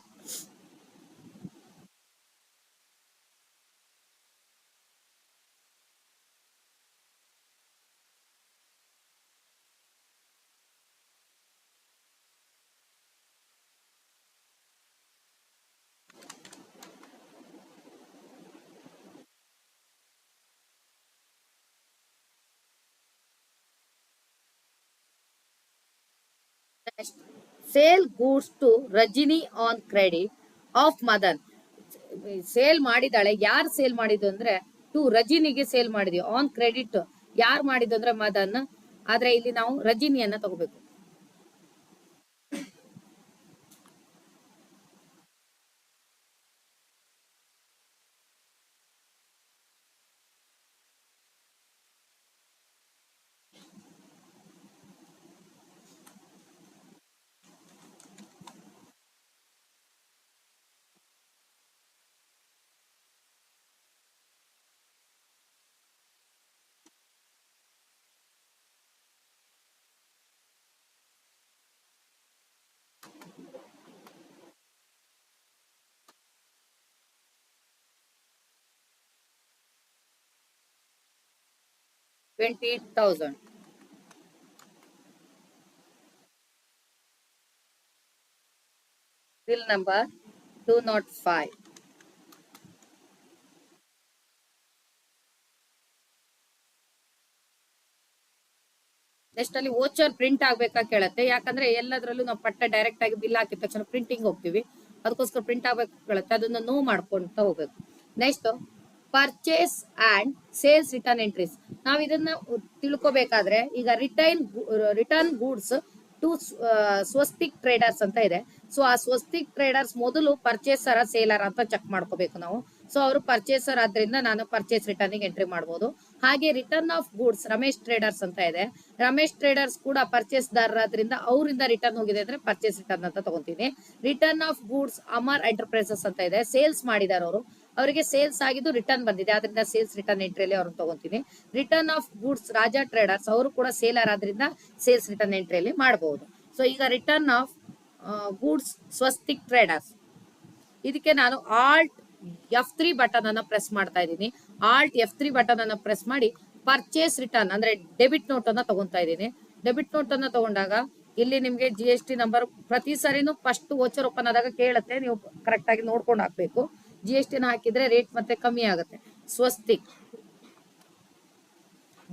Sale goods to Rajini on credit of Madan. Sale ಮಾಡಿದಾಳೆ, ಯಾರು ಸೇಲ್ ಮಾಡಿದ್ದು ಅಂದ್ರೆ ಟು ರಜಿನಿಗೆ ಸೇಲ್ ಮಾಡಿದ್ವಿ. ಆನ್ ಕ್ರೆಡಿಟ್ ಯಾರು ಮಾಡಿದ್ದು ಅಂದ್ರೆ ಮದನ್, ಆದ್ರೆ ಇಲ್ಲಿ ನಾವು ರಜಿನಿಯನ್ನ ತಗೋಬೇಕು. $20,000. Bill number 205. ನೆಕ್ಸ್ಟ್ ಅಲ್ಲಿ ವೋಚರ್ ಪ್ರಿಂಟ್ ಆಗ್ಬೇಕಾ ಕೇಳತ್ತೆ, ಯಾಕಂದ್ರೆ ಎಲ್ಲದರಲ್ಲೂ ನಾವು ಪಟ್ಟ ಡೈರೆಕ್ಟ್ ಆಗಿ ಬಿಲ್ ಹಾಕಿದ ತಕ್ಷಣ ಪ್ರಿಂಟಿಂಗ್ ಹೋಗ್ತೀವಿ, ಅದಕ್ಕೋಸ್ಕರ ಪ್ರಿಂಟ್ ಆಗ್ಬೇಕು ಕೇಳತ್ತೆ, ಅದನ್ನ ನೋ ಮಾಡ್ಕೊಂತ ಹೋಗ್ಬೇಕು. Next purchase and sales return entries. ನಾವ್ ಇದನ್ನ ತಿಳ್ಕೊಬೇಕಾದ್ರೆ ಈಗ return goods to Swastik traders ಅಂತ ಇದೆ. ಸೊ ಆ ಸ್ವಸ್ತಿಕ್ ಟ್ರೇಡರ್ಸ್ ಮೊದಲು ಪರ್ಚೇಸರ ಸೇಲರ್ ಅಂತ ಚೆಕ್ ಮಾಡ್ಕೋಬೇಕು ನಾವು. ಸೊ ಅವರು ಪರ್ಚೇಸರ್ ಆದ್ರಿಂದ ನಾನು ಪರ್ಚೇಸ್ ರಿಟರ್ನ್ ಎಂಟ್ರಿ ಮಾಡಬಹುದು. ಹಾಗೆ return of goods Ramesh traders ಅಂತ ಇದೆ. ರಮೇಶ್ ಟ್ರೇಡರ್ಸ್ ಕೂಡ ಪರ್ಚೇಸ್ ದಾರರಾದ್ರಿಂದ ಅವರಿಂದ ರಿಟರ್ನ್ ಹೋಗಿದೆ ಅಂದ್ರೆ ಪರ್ಚೇಸ್ ರಿಟರ್ನ್ ಅಂತ ತಗೊಂತೀನಿ. Return of goods Amar enterprises ಅಂತ ಇದೆ. ಸೇಲ್ಸ್ ಮಾಡಿದಾರೆ ಅವರು, ಅವರಿಗೆ ಸೇಲ್ಸ್ ಆಗಿದ್ದು ರಿಟರ್ನ್ ಬಂದಿದೆ, ಆದ್ರಿಂದ ಸೇಲ್ಸ್ ರಿಟರ್ನ್ ಎಂಟ್ರಿಯಲ್ಲಿ ಅವ್ರನ್ನ ತಗೊಂತೀನಿ. Return of goods Raja traders, ಅವರು ಕೂಡ ಸೇಲರ್ ಆದ್ರಿಂದ ಸೇಲ್ಸ್ ರಿಟರ್ನ್ ಎಂಟ್ರಿಯಲ್ಲಿ ಮಾಡಬಹುದು. ಸೊ ಈಗ return of goods Swastik traders, ಇದಕ್ಕೆ ನಾನು ಆಲ್ಟ್ F3 ಬಟನ್ ಅನ್ನ ಪ್ರೆಸ್ ಮಾಡ್ತಾ ಇದ್ದೀನಿ. ಆಲ್ಟ್ F3 ಬಟನ್ ಅನ್ನ ಪ್ರೆಸ್ ಮಾಡಿ ಪರ್ಚೇಸ್ ರಿಟರ್ನ್ ಅಂದ್ರೆ ಡೆಬಿಟ್ ನೋಟ್ ಅನ್ನ ತಗೊಂತಾ ಇದ್ದೀನಿ. ಡೆಬಿಟ್ ನೋಟ್ ಅನ್ನ ತಗೊಂಡಾಗ ಇಲ್ಲಿ ನಿಮ್ಗೆ GST ನಂಬರ್ ಪ್ರತಿ ಸಾರಿನೂ ಫಸ್ಟ್ ವೋಚರ್ ಓಪನ್ ಆದಾಗ ಕೇಳುತ್ತೆ, ನೀವು ಕರೆಕ್ಟ್ ಆಗಿ ನೋಡ್ಕೊಂಡು ಹಾಕ್ಬೇಕು. GST ನ ಹಾಕಿದ್ರೆ ರೇಟ್ ಮತ್ತೆ ಕಮ್ಮಿ ಆಗುತ್ತೆ. Swastik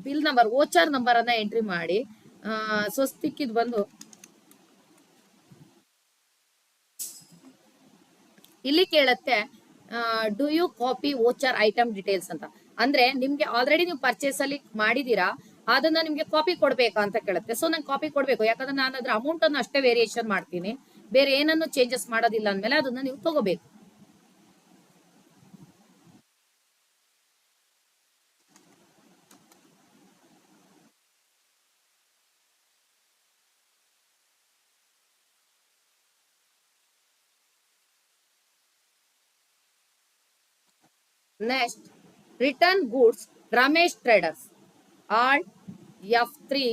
bill number voucher number ಅನ್ನ ಎಂಟ್ರಿ ಮಾಡಿ, ಸ್ವಸ್ತಿಕ್ ಇದು ಬಂದು ಇಲ್ಲಿ ಕೇಳತ್ತೆ do you copy voucher item details ಅಂತ. ಅಂದ್ರೆ ನಿಮ್ಗೆ ಆಲ್ರೆಡಿ ನೀವು ಪರ್ಚೇಸ್ ಅಲ್ಲಿ ಮಾಡಿದೀರಾ, ಅದನ್ನ ನಿಮ್ಗೆ ಕಾಪಿ ಕೊಡ್ಬೇಕಾ ಅಂತ ಕೇಳುತ್ತೆ. ಸೊ ನಂಗೆ ಕಾಪಿ ಕೊಡ್ಬೇಕು, ಯಾಕಂದ್ರೆ ನಾನು ಅದ್ರ ಅಮೌಂಟ್ ಅನ್ನು ಅಷ್ಟೇ ವೇರಿಯೇಷನ್ ಮಾಡ್ತೀನಿ, ಬೇರೆ ಏನನ್ನು ಚೇಂಜಸ್ ಮಾಡೋದಿಲ್ಲ ಅಂದ್ಮೇಲೆ ಅದನ್ನ ನೀವು ತಗೋಬೇಕು. Next return goods Ramesh traders, alt F3.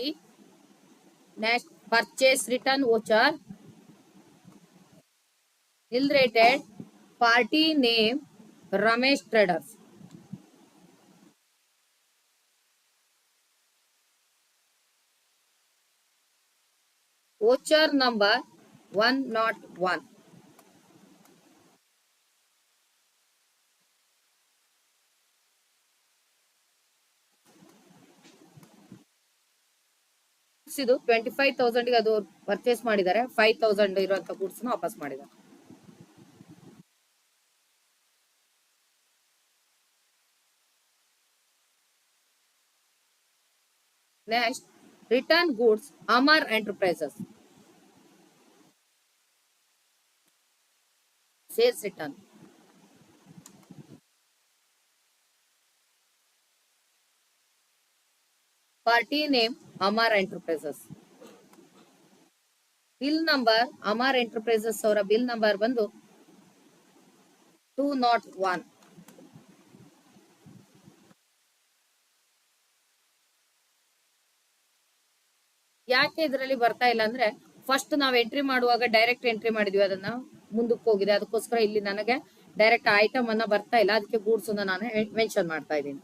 Next purchase return voucher, nil rated, party name Ramesh traders. Voucher number 101. ಇದು 25,000 ಅದು ಪರ್ಚೇಸ್ ಮಾಡಿದ್ದಾರೆ, 5,000 ಇರುವಂತ ಗೂಡ್ಸ್ ವಾಪಸ್ ಮಾಡಿದ್ದಾರೆ. Next return goods Amar enterprises, sales return. Party name Amar enterprises. Bill number Amar enterprises ಅವರ bill number ಬಂದು 201. ಯಾಕೆ ಇದರಲ್ಲಿ ಬರ್ತಾ ಇಲ್ಲ ಅಂದ್ರೆ ಫಸ್ಟ್ ನಾವ್ ಎಂಟ್ರಿ ಮಾಡುವಾಗ ಡೈರೆಕ್ಟ್ ಎಂಟ್ರಿ ಮಾಡಿದ್ವಿ, ಅದನ್ನ ಮುಂದಕ್ಕೆ ಹೋಗಿದೆ, ಅದಕ್ಕೋಸ್ಕರ ಇಲ್ಲಿ ನನಗೆ ಡೈರೆಕ್ಟ್ ಐಟಮ್ ಅನ್ನ ಬರ್ತಾ ಇಲ್ಲ, ಅದಕ್ಕೆ ಗೂಡ್ಸ್ ಅನ್ನ ನಾನು ಮೆನ್ಷನ್ ಮಾಡ್ತಾ ಇದ್ದೀನಿ.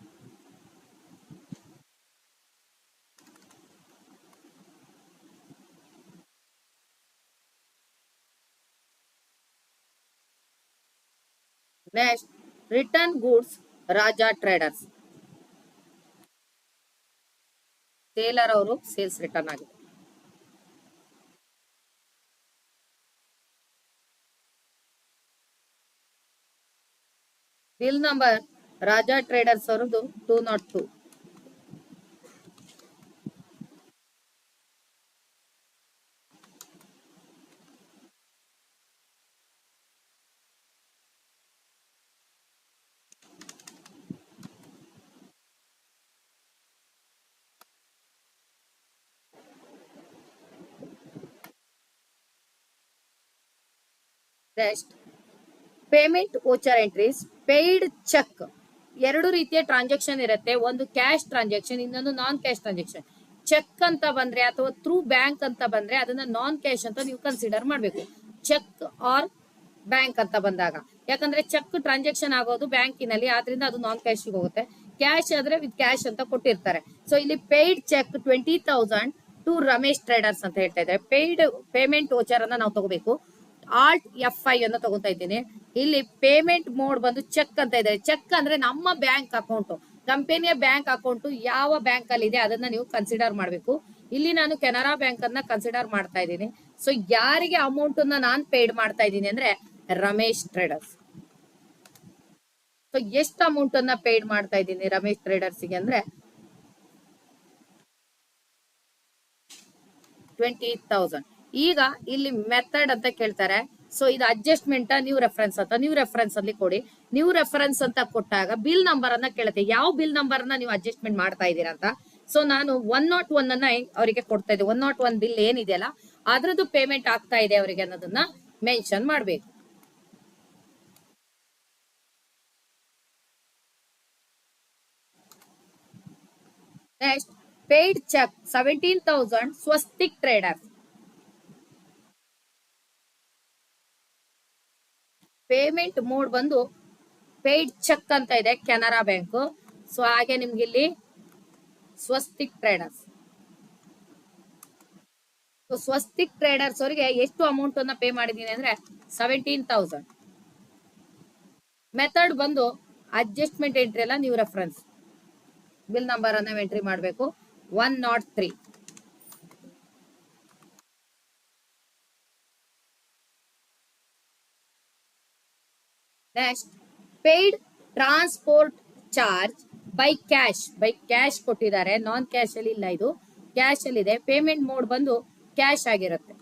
Next return goods Raja traders, seller ಅವರು ಸೇಲ್ಸ್ ರಿಟರ್ನ್ ಆಗಿದೆ. ಬಿಲ್ ನಂಬರ್ ರಾಜಾ ಟ್ರೇಡರ್ಸ್ ಅವರದ್ದು 202. Next payment voucher entries. Paid cheque. ಎರಡು ರೀತಿಯ ಟ್ರಾನ್ಸಾಕ್ಷನ್ ಇರುತ್ತೆ, ಒಂದು ಕ್ಯಾಶ್ ಟ್ರಾನ್ಸಾಕ್ಷನ್, ಇನ್ನೊಂದು ನಾನ್ ಕ್ಯಾಶ್ ಟ್ರಾನ್ಸಾಕ್ಷನ್. ಚೆಕ್ ಅಂತ ಬಂದ್ರೆ ಅಥವಾ ಥ್ರೂ ಬ್ಯಾಂಕ್ ಅಂತ ಬಂದ್ರೆ ಅದನ್ನ ನಾನ್ ಕ್ಯಾಶ್ ಅಂತ ನೀವು ಕನ್ಸಿಡರ್ ಮಾಡಬೇಕು, ಚೆಕ್ ಆರ್ ಬ್ಯಾಂಕ್ ಅಂತ ಬಂದಾಗ. ಯಾಕಂದ್ರೆ ಚೆಕ್ ಟ್ರಾನ್ಸಾಕ್ಷನ್ ಆಗೋದು ಬ್ಯಾಂಕಿನಲ್ಲಿ, ಆದ್ರಿಂದ ಅದು ನಾನ್ ಕ್ಯಾಶ್ ಹೋಗುತ್ತೆ. ಕ್ಯಾಶ್ ಆದ್ರೆ ವಿತ್ ಕ್ಯಾಶ್ ಅಂತ ಕೊಟ್ಟಿರ್ತಾರೆ. ಸೊ ಇಲ್ಲಿ paid cheque 20,000 to Ramesh traders ಅಂತ ಹೇಳ್ತಾ ಇದ್ದಾರೆ. ಪೇಯ್ಡ್ ಪೇಮೆಂಟ್ ವೋಚರ್ ಅನ್ನ ನಾವು ತಗೋಬೇಕು. ಆಲ್ಟ್ F5 ಅನ್ನು ತಗೋತಾ ಇದ್ದೀನಿ. ಇಲ್ಲಿ ಪೇಮೆಂಟ್ ಮೋಡ್ ಬಂದು ಚೆಕ್ ಅಂತ ಇದೆ. ಚೆಕ್ ಅಂದ್ರೆ ನಮ್ಮ ಬ್ಯಾಂಕ್ ಅಕೌಂಟ್, ಕಂಪನಿಯ ಬ್ಯಾಂಕ್ ಅಕೌಂಟ್ ಯಾವ ಬ್ಯಾಂಕ್ ಅಲ್ಲಿ ಇದೆ ಅದನ್ನ ನೀವು ಕನ್ಸಿಡರ್ ಮಾಡಬೇಕು. ಇಲ್ಲಿ ನಾನು ಕೆನರಾ ಬ್ಯಾಂಕ್ ಅನ್ನ ಕನ್ಸಿಡರ್ ಮಾಡ್ತಾ ಇದ್ದೀನಿ. ಸೊ ಯಾರಿಗೆ ಅಮೌಂಟ್ ಅನ್ನ ನಾನು ಪೇಡ್ ಮಾಡ್ತಾ ಇದ್ದೀನಿ ಅಂದ್ರೆ ರಮೇಶ್ ಟ್ರೇಡರ್ಸ್. ಸೊ ಎಷ್ಟು ಅಮೌಂಟ್ ಅನ್ನ ಪೇಡ್ ಮಾಡ್ತಾ ಇದ್ದೀನಿ ರಮೇಶ್ ಟ್ರೇಡರ್ಸ್ ಗೆ ಅಂದ್ರೆ 20,000. ಈಗ ಇಲ್ಲಿ ಮೆಥಡ್ ಅಂತ ಕೇಳ್ತಾರೆ. ಸೊ ಇದು ಅಡ್ಜಸ್ಟ್ಮೆಂಟ್ ನ್ಯೂ ರೆಫರೆನ್ಸ್ ಅಂತ, ನ್ಯೂ ರೆಫರೆನ್ಸ್ ಅಲ್ಲಿ ಕೊಡಿ. ನ್ಯೂ ರೆಫರೆನ್ಸ್ ಅಂತ ಕೊಟ್ಟಾಗ ಬಿಲ್ ನಂಬರ್ ಅನ್ನ ಕೇಳುತ್ತೆ, ಯಾವ ಬಿಲ್ ನಂಬರ್ ಅನ್ನ ನೀವು ಅಡ್ಜಸ್ಟ್ಮೆಂಟ್ ಮಾಡ್ತಾ ಇದ್ದೀರಾ ಅಂತ. ಸೊ ನಾನು 101 ಅನ್ನ ಅವರಿಗೆ ಕೊಡ್ತಾ ಇದ್ದೆ. 101 ಬಿಲ್ ಏನಿದೆಯಲ್ಲ ಅದ್ರದ್ದು ಪೇಮೆಂಟ್ ಆಗ್ತಾ ಇದೆ ಅವರಿಗೆ ಅನ್ನೋದನ್ನ ಮೆನ್ಷನ್ ಮಾಡಬೇಕು. Next paid cheque 17,000 Swastik traders. Payment mode ಬಂದು ಪೇಯ್ಡ್ ಚೆಕ್ ಅಂತ ಇದೆ, ಕೆನರಾ ಬ್ಯಾಂಕ್. ಸೊ ಹಾಗೆ ನಿಮ್ಗೆ ಇಲ್ಲಿ ಸ್ವಸ್ತಿಕ್ ಟ್ರೇಡರ್ಸ್. ಸ್ವಸ್ತಿಕ್ ಟ್ರೇಡರ್ಸ್ ಅವರಿಗೆ ಎಷ್ಟು ಅಮೌಂಟ್ ಅನ್ನ ಪೇ ಮಾಡಿದೀನಿ ಅಂದ್ರೆ 17,000. ಮೆಥಡ್ ಬಂದು ಅಡ್ಜಸ್ಟ್ಮೆಂಟ್ ಎಂಟ್ರಿ ಅಲ್ಲ, ನ್ಯೂ ರೆಫರೆನ್ಸ್. ಬಿಲ್ ನಂಬರ್ ಅನ್ನ ಎಂಟ್ರಿ ಮಾಡಬೇಕು 103. Next paid transport charge by cash ಕೊಟ್ಟಿದ್ದಾರೆ, ನಾನ್ ಕ್ಯಾಶ್ ಅಲ್ಲಿ ಇಲ್ಲ, ಇದು ಕ್ಯಾಶ್ ಅಲ್ಲಿ ಇದೆ. ಪೇಮೆಂಟ್ ಮೋಡ್ ಬಂದು ಕ್ಯಾಶ್ ಆಗಿರುತ್ತೆ.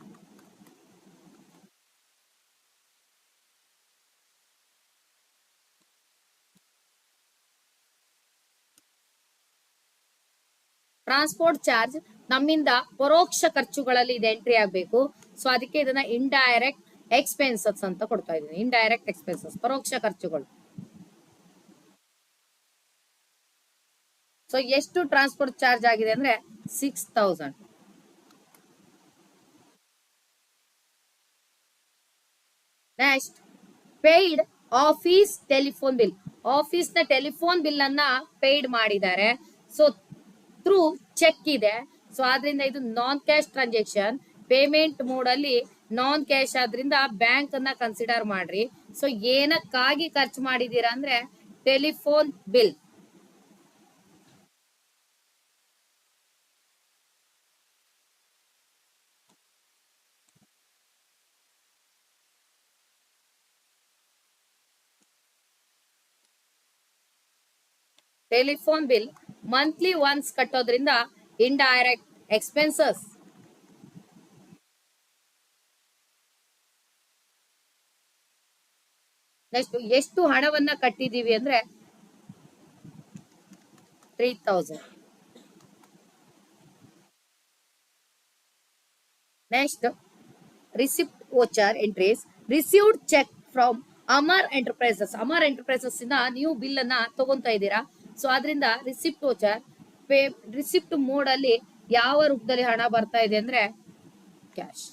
ಟ್ರಾನ್ಸ್ಪೋರ್ಟ್ ಚಾರ್ಜ್ ನಮ್ಮಿಂದ ಪರೋಕ್ಷ ಖರ್ಚುಗಳಲ್ಲಿ ಇದು ಎಂಟ್ರಿ ಆಗಬೇಕು. ಸೊ ಅದಕ್ಕೆ ಇದನ್ನ ಇಂಡೈರೆಕ್ಟ್ ಎಕ್ಸ್ಪೆನ್ಸಸ್ ಅಂತ ಕೊಡ್ತಾ ಇದ್ದೀನಿ. ಇಂಡೈರೆಕ್ಟ್ ಎಕ್ಸ್ಪೆನ್ಸಸ್ ಪರೋಕ್ಷ ಖರ್ಚುಗಳು. ಸೊ ಎಷ್ಟು ಟ್ರಾನ್ಸ್ಪೋರ್ಟ್ ಚಾರ್ಜ್ ಆಗಿದೆ ಅಂದ್ರೆ 6,000. Next paid office telephone bill. Office ನ ಟೆಲಿಫೋನ್ ಬಿಲ್ ಅನ್ನ ಪೇಯ್ಡ್ ಮಾಡಿದ್ದಾರೆ. ಸೊ ಥ್ರೂ ಚೆಕ್ ಇದೆ. ಸೊ ಆದ್ರಿಂದ ಇದು non cash transaction. Payment mode ಅಲ್ಲಿ ನಾನ್ ಕ್ಯಾಶ್ ಆದ್ರಿಂದ ಬ್ಯಾಂಕ್ ಅನ್ನ ಕನ್ಸಿಡರ್ ಮಾಡ್ರಿ. ಸೊ ಏನಕ್ಕಾಗಿ ಖರ್ಚು ಮಾಡಿದೀರಾ ಅಂದ್ರೆ telephone bill. Telephone bill monthly once ಕಟ್ಟೋದ್ರಿಂದ ಇಂಡೈರೆಕ್ಟ್ ಎಕ್ಸ್ಪೆನ್ಸಸ್. ನೆಕ್ಸ್ಟ್ ಎಷ್ಟು ಹಣವನ್ನ ಕಟ್ಟಿದೀವಿ ಅಂದ್ರೆ 3,000. Next receipt voucher entries. Received cheque from Amar enterprises. Amar enterprises ಇಂದ ನೀವು ಬಿಲ್ ಅನ್ನ ತಗೊಂತಾ ಇದ್ದೀರಾ. ಸೊ ಆದ್ರಿಂದ ರಿಸಿಪ್ಟ್ ವೋಚರ್. ರಿಸಿಪ್ಟ್ ಮೋಡ್ ಅಲ್ಲಿ ಯಾವ ರೂಪದಲ್ಲಿ ಹಣ ಬರ್ತಾ ಇದೆ ಅಂದ್ರೆ ಕ್ಯಾಶ್.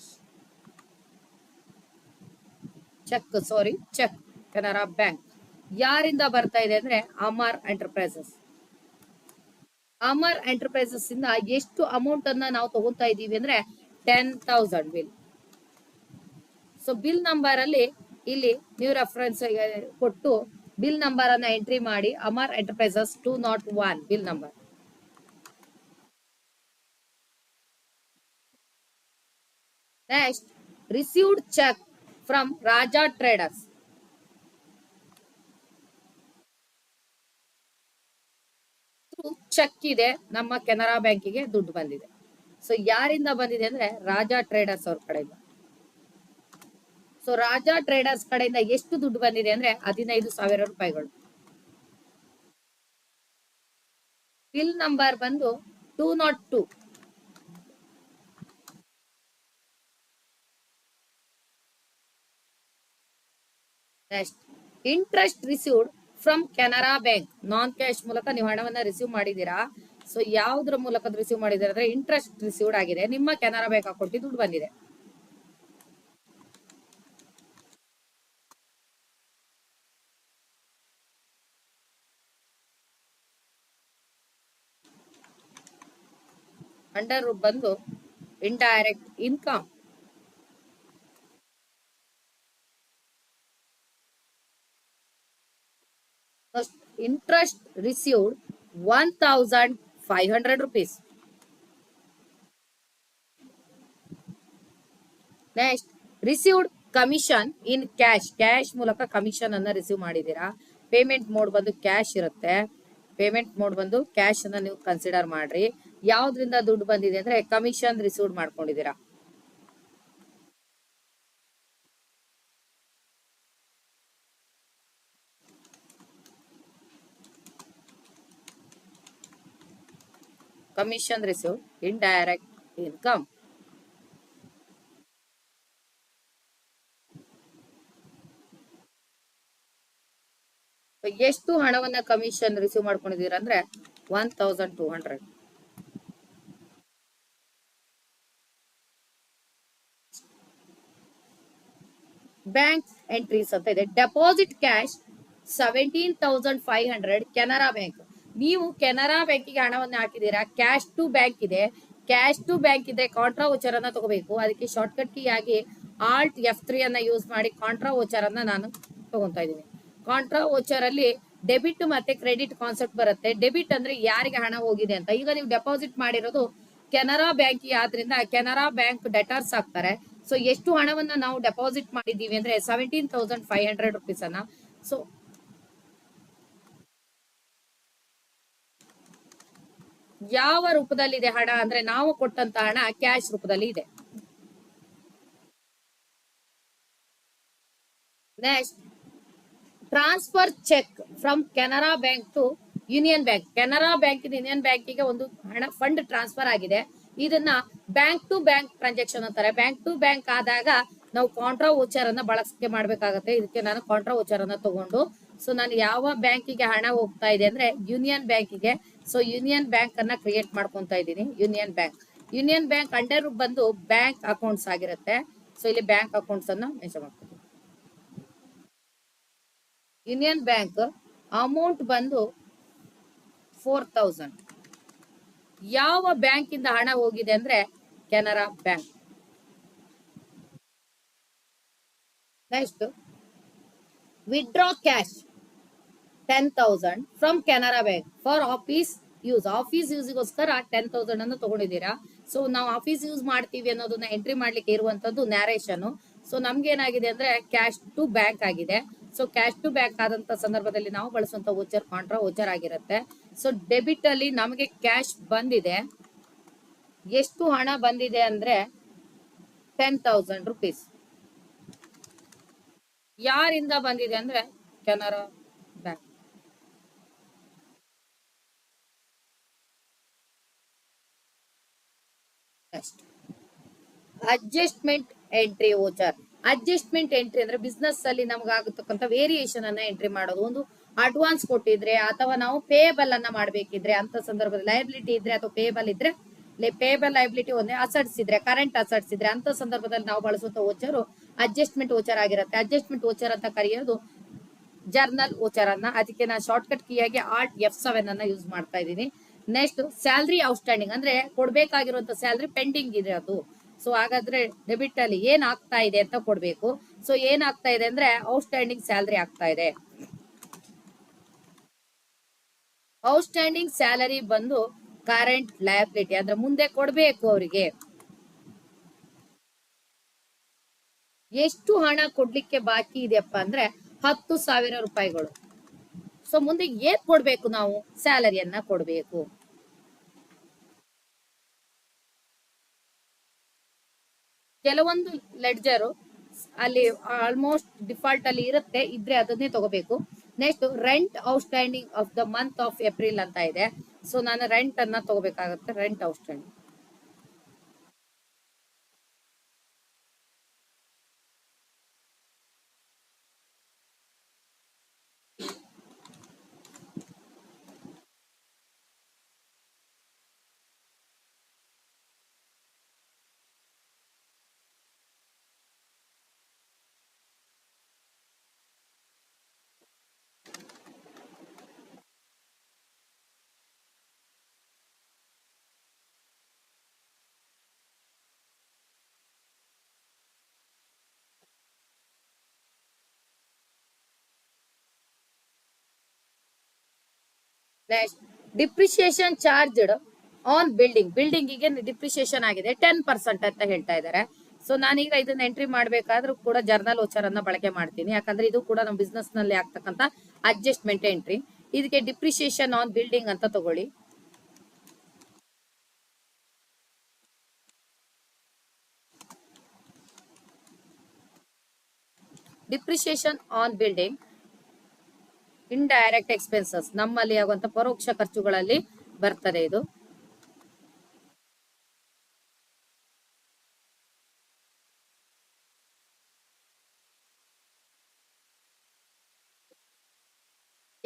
Check Canara bank. ಯಾರಿಂದ ಬರ್ತಾ ಇದೆ ಅಂದ್ರೆ ಅಮರ್ ಎಂಟರ್ಪ್ರೈಸಸ್. ಅಮರ್ ಎಂಟರ್ಪ್ರೈಸಸ್ ಇಂದ ಎಷ್ಟು ಅಮೌಂಟ್ ಅನ್ನ ನಾವು ತಗೊಂತಾ ಇದೀವಿ ಅಂದ್ರೆ 10,000 ಬಿಲ್. ಸೊ ಬಿಲ್ ನಂಬರ್ ಅಲ್ಲಿ ಇಲ್ಲಿ ನ್ಯೂ ರೆಫರೆನ್ಸ್ ಕೊಟ್ಟು ಬಿಲ್ ನಂಬರ್ ಅನ್ನ ಎಂಟ್ರಿ ಮಾಡಿ Amar enterprises 201 bill number. Next received cheque from Raja traders. Cheque ಇದೆ, ನಮ್ಮ ಕೆನರಾ ಬ್ಯಾಂಕಿಗೆ ದುಡ್ಡು ಬಂದಿದೆ. ಸೊ ಯಾರಿಂದ ಬಂದಿದೆ ಅಂದ್ರೆ ರಾಜಾ ಟ್ರೇಡರ್ಸ್ ಅವ್ರ ಕಡೆಯಿಂದ. ಸೊ ರಾಜಾ ಟ್ರೇಡರ್ಸ್ ಕಡೆಯಿಂದ ಎಷ್ಟು ದುಡ್ಡು ಬಂದಿದೆ ಅಂದ್ರೆ 15,000 ರೂಪಾಯಿಗಳು. ಬಿಲ್ ನಂಬರ್ ಬಂದು 202. Next, interest received from Canara bank. Non cash ಮೂಲಕ ನೀವು ಹಣವನ್ನ ರಿಸೀವ್ ಮಾಡಿದೀರಾ. ಸೊ ಯಾವ್ದ್ರ ಮೂಲಕ ರಿಸೀವ್ ಮಾಡಿದೀರಾ ಅಂದ್ರೆ ಇಂಟ್ರೆಸ್ಟ್ ರಿಸೀವ್ಡ್ ಆಗಿದೆ, ನಿಮ್ಮ ಕೆನರಾ ಬ್ಯಾಂಕ್ ಅಕೌಂಟ್ ದುಡ್ಡು ಬಂದಿದೆ. ಅಂಡರ್ ಬಂದು indirect income. Interest received 1,500 rupees. Next, received commission in cash. Cash ಮೂಲಕ ಕಮಿಷನ್ ಅನ್ನ ರಿಸೀವ್ ಮಾಡಿದೀರಾ. ಪೇಮೆಂಟ್ ಮೋಡ್ ಬಂದು ಕ್ಯಾಶ್ ಇರುತ್ತೆ. ಪೇಮೆಂಟ್ ಮೋಡ್ ಬಂದು ಕ್ಯಾಶ್ ಅನ್ನ ನೀವು ಕನ್ಸಿಡರ್ ಮಾಡ್ರಿ. ಯಾವ್ದ್ರಿಂದ ದುಡ್ಡು ಬಂದಿದೆ ಅಂದ್ರೆ ಕಮಿಷನ್ ರಿಸೀವ್ಡ್ ಮಾಡ್ಕೊಂಡಿದೀರಾ. Commission received indirect income. ಎಷ್ಟು ಹಣವನ್ನ ಕಮಿಷನ್ ರಿಸೀವ್ ಮಾಡ್ಕೊಂಡಿದೀರಾ ಅಂದ್ರೆ 1,200. ಬ್ಯಾಂಕ್ ಎಂಟ್ರೀಸ್ ಅಂತ ಇದೆ. Deposit cash 17,500 Canara bank. ನೀವು ಕೆನರಾ ಬ್ಯಾಂಕಿಗೆ ಹಣವನ್ನು ಹಾಕಿದೀರಾ. ಕ್ಯಾಶ್ ಟು ಬ್ಯಾಂಕ್ ಇದೆ. ಕ್ಯಾಶ್ ಟು ಬ್ಯಾಂಕ್ ಇದೆ, ಕಾಂಟ್ರಾ ವೋಚರ್ ಅನ್ನ ತಗೋಬೇಕು. ಅದಕ್ಕೆ ಶಾರ್ಟ್ಕಟ್ ಕೀ ಆಗಿ Alt F3 ಅನ್ನ ಯೂಸ್ ಮಾಡಿ ಕಾಂಟ್ರಾ ವೋಚರ್ ಅನ್ನ ನಾನು ತಗೊಂತಾ ಇದ್ದೀನಿ. ಕಾಂಟ್ರಾ ವೋಚರ್ ಅಲ್ಲಿ ಡೆಬಿಟ್ ಮತ್ತೆ ಕ್ರೆಡಿಟ್ ಕಾನ್ಸೆಪ್ಟ್ ಬರುತ್ತೆ. ಡೆಬಿಟ್ ಅಂದ್ರೆ ಯಾರಿಗೆ ಹಣ ಹೋಗಿದೆ ಅಂತ. ಈಗ ನೀವು ಡೆಪಾಸಿಟ್ ಮಾಡಿರೋದು ಕೆನರಾ ಬ್ಯಾಂಕ್ ಆದ್ರಿಂದ ಕೆನರಾ ಬ್ಯಾಂಕ್ ಡೆಟಾರ್ಸ್ ಆಗ್ತಾರೆ. ಸೊ ಎಷ್ಟು ಹಣವನ್ನ ನಾವು ಡೆಪಾಸಿಟ್ ಮಾಡಿದೀವಿ ಅಂದ್ರೆ 17,500 rupees ಅನ್ನ. ಸೊ ಯಾವ ರೂಪದಲ್ಲಿ ಇದೆ ಹಣ ಅಂದ್ರೆ ನಾವು ಕೊಟ್ಟಂತ ಹಣ ಕ್ಯಾಶ್ ರೂಪದಲ್ಲಿ ಇದೆ. Next, transfer cheque from Canara bank to Union bank. Canara bank Union ಬ್ಯಾಂಕಿಗೆ ಒಂದು ಹಣ ಫಂಡ್ ಟ್ರಾನ್ಸ್ಫರ್ ಆಗಿದೆ. ಇದನ್ನ ಬ್ಯಾಂಕ್ ಟು ಬ್ಯಾಂಕ್ ಟ್ರಾನ್ಸಾಕ್ಷನ್ ಅಂತಾರೆ. ಬ್ಯಾಂಕ್ ಟು ಬ್ಯಾಂಕ್ ಆದಾಗ ನಾವು ಕಾಂಟ್ರಾ ವೋಚರ್ ಅನ್ನ ಬಳಕೆ ಮಾಡ್ಬೇಕಾಗತ್ತೆ. ಇದಕ್ಕೆ ನಾನು ಕಾಂಟ್ರಾ ವೋಚರ್ ಅನ್ನ ತಗೊಂಡು, ಸೊ ನಾನು ಯಾವ ಬ್ಯಾಂಕಿಗೆ ಹಣ ಹೋಗ್ತಾ ಇದೆ ಅಂದ್ರೆ ಯೂನಿಯನ್ ಬ್ಯಾಂಕಿಗೆ. ಸೊ ಯೂನಿಯನ್ ಬ್ಯಾಂಕ್ ಅನ್ನ ಕ್ರಿಯೇಟ್ ಮಾಡ್ಕೊಂತ ಇದ್ದೀನಿ. Union bank, union bank under ಬಂದು ಬ್ಯಾಂಕ್ ಅಕೌಂಟ್ಸ್ ಆಗಿರುತ್ತೆ. ಸೊ ಇಲ್ಲಿ ಬ್ಯಾಂಕ್ ಅಕೌಂಟ್ಸ್ ಅನ್ನ ಮೆನ್ಷನ್ ಮಾಡ್ತೀನಿ. ಯೂನಿಯನ್ ಬ್ಯಾಂಕ್ ಅಮೌಂಟ್ ಬಂದು 4,000. ಯಾವ ಬ್ಯಾಂಕ್ ಇಂದ ಹಣ ಹೋಗಿದೆ ಅಂದ್ರೆ Canara bank. Next, withdraw cash 10,000 from Canara bank for office use. Office ಯೂಸ್ಗೋಸ್ಕರ 10,000 ಅನ್ನು ತಗೊಂಡಿದ್ದೀರಾ. ಸೊ ನಾವು ಆಫೀಸ್ ಯೂಸ್ ಮಾಡ್ತೀವಿ ಅನ್ನೋದನ್ನ ಎಂಟ್ರಿ ಮಾಡ್ಲಿಕ್ಕೆ ಇರುವಂತದ್ದು ನ್ಯಾರೇಷನ್. ಸೊ ನಮ್ಗೆ ಏನಾಗಿದೆ ಅಂದ್ರೆ ಕ್ಯಾಶ್ ಟು ಬ್ಯಾಂಕ್ ಆಗಿದೆ. ಸೊ ಕ್ಯಾಶ್ ಟು ಬ್ಯಾಂಕ್ ಆದಂತ ಸಂದರ್ಭದಲ್ಲಿ ನಾವು ಬಳಸುವಂತ ವೋಚರ್ ಕಾಂಟ್ರಾ ವೋಚರ್ ಆಗಿರುತ್ತೆ. ಸೊ ಡೆಬಿಟ್ ಅಲ್ಲಿ ನಮಗೆ ಕ್ಯಾಶ್ ಬಂದಿದೆ. ಎಷ್ಟು ಹಣ ಬಂದಿದೆ ಅಂದ್ರೆ 10,000 rupees. ಯಾರಿಂದ ಬಂದಿದೆ ಅಂದ್ರೆ Canara bank. Adjustment entry voucher. Adjustment entry ಅಂದ್ರೆ ಬಿಸ್ನೆಸ್ ಅಲ್ಲಿ ನಮ್ಗೆ ಆಗತಕ್ಕಂತ ವೇರಿಯೇಷನ್ ಅನ್ನ ಎಂಟ್ರಿ ಮಾಡೋದು. ಒಂದು ಅಡ್ವಾನ್ಸ್ ಕೊಟ್ಟಿದ್ರೆ ಅಥವಾ ನಾವು ಪೇಬಲ್ ಅನ್ನ ಮಾಡ್ಬೇಕಿದ್ರೆ ಅಂತ ಸಂದರ್ಭದಲ್ಲಿ ಲಯಬಿಲಿಟಿ ಇದ್ರೆ ಅಥವಾ ಪೇಬಲ್ ಇದ್ರೆ, ಪೇಬಲ್ ಲಯಬಿಲಿಟಿ ಒಂದೇ, ಅಸಟ್ಸ್ ಇದ್ರೆ ಕರೆಂಟ್ ಅಸಟ್ಸ್ ಇದ್ರೆ ಅಂತ ಸಂದರ್ಭದಲ್ಲಿ ನಾವು ಬಳಸುವಂತ ವೋಚರ್ ಅಡ್ಜಸ್ಟ್ಮೆಂಟ್ ವೋಚರ್ ಆಗಿರುತ್ತೆ. ಅಡ್ಜಸ್ಟ್ಮೆಂಟ್ ವೋಚರ್ ಅಂತ ಕರೆಯೋದು ಜರ್ನಲ್ ವೋಚರ್ ಅನ್ನ. ಅದಕ್ಕೆ ನಾನು ಶಾರ್ಟ್ಕಟ್ ಕೀ ಆಗಿ Alt F7 ಅನ್ನ ಯೂಸ್ ಮಾಡ್ತಾ ಇದ್ದೀನಿ. ನೆಕ್ಸ್ಟ್, ಸ್ಯಾಲರಿ ಔಟ್ಸ್ಟ್ಯಾಂಡಿಂಗ್ ಅಂದ್ರೆ ಕೊಡ್ಬೇಕಾಗಿರುವಂತ ಸ್ಯಾಲರಿ ಪೆಂಡಿಂಗ್ ಇದೆ ಅದು. ಸೊ ಹಾಗಾದ್ರೆ ಡೆಬಿಟ್ ಅಲ್ಲಿ ಏನ್ ಆಗ್ತಾ ಇದೆ ಅಂತ ಕೊಡ್ಬೇಕು. ಸೊ ಏನ್ ಆಗ್ತಾ ಇದೆ ಅಂದ್ರೆ ಔಟ್ಸ್ಟ್ಯಾಂಡಿಂಗ್ ಸ್ಯಾಲರಿ ಆಗ್ತಾ ಇದೆ. ಔಟ್ಸ್ಟ್ಯಾಂಡಿಂಗ್ ಸ್ಯಾಲರಿ ಬಂದು ಕರೆಂಟ್ ಲಯಬಿಲಿಟಿ ಅಂದ್ರೆ ಮುಂದೆ ಕೊಡ್ಬೇಕು ಅವರಿಗೆ. ಎಷ್ಟು ಹಣ ಕೊಡ್ಲಿಕ್ಕೆ ಬಾಕಿ ಇದೆಯಪ್ಪ ಅಂದ್ರೆ 10,000 ರೂಪಾಯಿಗಳು. ಸೊ ಮುಂದೆ ಏನ್ ಕೊಡ್ಬೇಕು ನಾವು? ಸ್ಯಾಲರಿಯನ್ನ ಕೊಡ್ಬೇಕು. ಕೆಲವೊಂದು ಲೆಡ್ಜರ್ ಅಲ್ಲಿ ಆಲ್ಮೋಸ್ಟ್ ಡಿಫಾಲ್ಟ್ ಅಲ್ಲಿ ಇರುತ್ತೆ, ಇದ್ರೆ ಅದನ್ನೇ ತಗೋಬೇಕು. Next rent outstanding of the month of April ಅಂತ ಇದೆ. ಸೊ ನಾನು ರೆಂಟ್ ಅನ್ನ ತಗೋಬೇಕಾಗುತ್ತೆ, rent outstanding. Next depreciation charged on building, ಬಿಲ್ಡಿಂಗಿಗೆ ಡಿಪ್ರಿಸಿಯೇಷನ್ ಆಗಿದೆ 10% ಅಂತ ಹೇಳ್ತಾ ಇದ್ದಾರೆ. ಸೊ ನಾನೀಗ ಇದನ್ನ ಎಂಟ್ರಿ ಮಾಡ್ಬೇಕಾದ್ರೂ ಕೂಡ ಜರ್ನಲ್ ವೋಚರ್ ಅನ್ನ ಬಳಕೆ ಮಾಡ್ತೀನಿ, ಯಾಕಂದ್ರೆ ಇದು ಕೂಡ ನಮ್ಮ ಬಿಸ್ನೆಸ್ ನಲ್ಲಿ ಆಗ್ತಕ್ಕಂತ ಅಡ್ಜಸ್ಟ್ಮೆಂಟ್ ಎಂಟ್ರಿ. ಇದಕ್ಕೆ ಡಿಪ್ರಿಸಿಯೇಷನ್ ಆನ್ ಬಿಲ್ಡಿಂಗ್ ಅಂತ ತಗೊಳ್ಳಿ. Depreciation on building indirect expenses, ನಮ್ಮಲ್ಲಿ ಆಗುವಂತ ಪರೋಕ್ಷ ಖರ್ಚುಗಳಲ್ಲಿ ಬರ್ತದೆ ಇದು.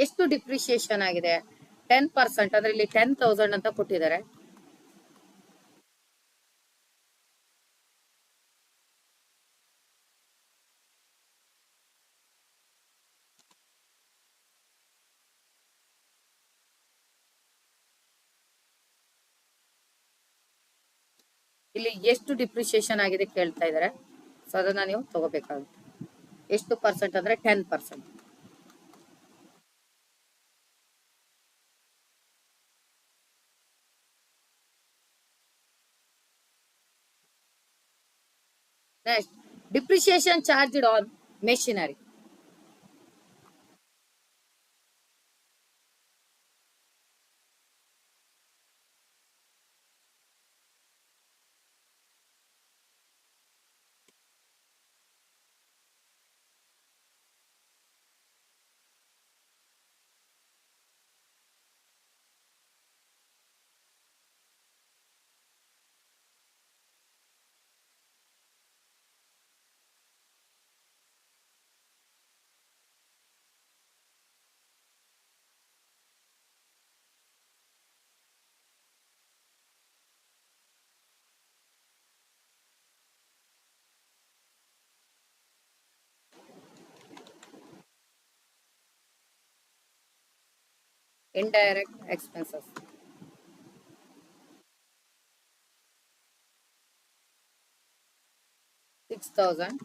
ಎಷ್ಟು ಡಿಪ್ರಿಸಿಯೇಷನ್ ಆಗಿದೆ? 10%, ಅಂದ್ರೆ ಇಲ್ಲಿ 10,000 ಅಂತ ಕೊಟ್ಟಿದ್ದಾರೆ. ಇಲ್ಲಿ ಎಷ್ಟು ಡಿಪ್ರಿಸಿಯೇಷನ್ ಆಗಿದೆ ಕೇಳ್ತಾ ಇದ್ದಾರೆ. ಸೊ ಅದನ್ನ ನೀವು ತಗೋಬೇಕಾಗುತ್ತೆ. ಎಷ್ಟು ಪರ್ಸೆಂಟ್ ಅಂದ್ರೆ 10%. Next depreciation charged on machinery. Indirect expenses. $6,000.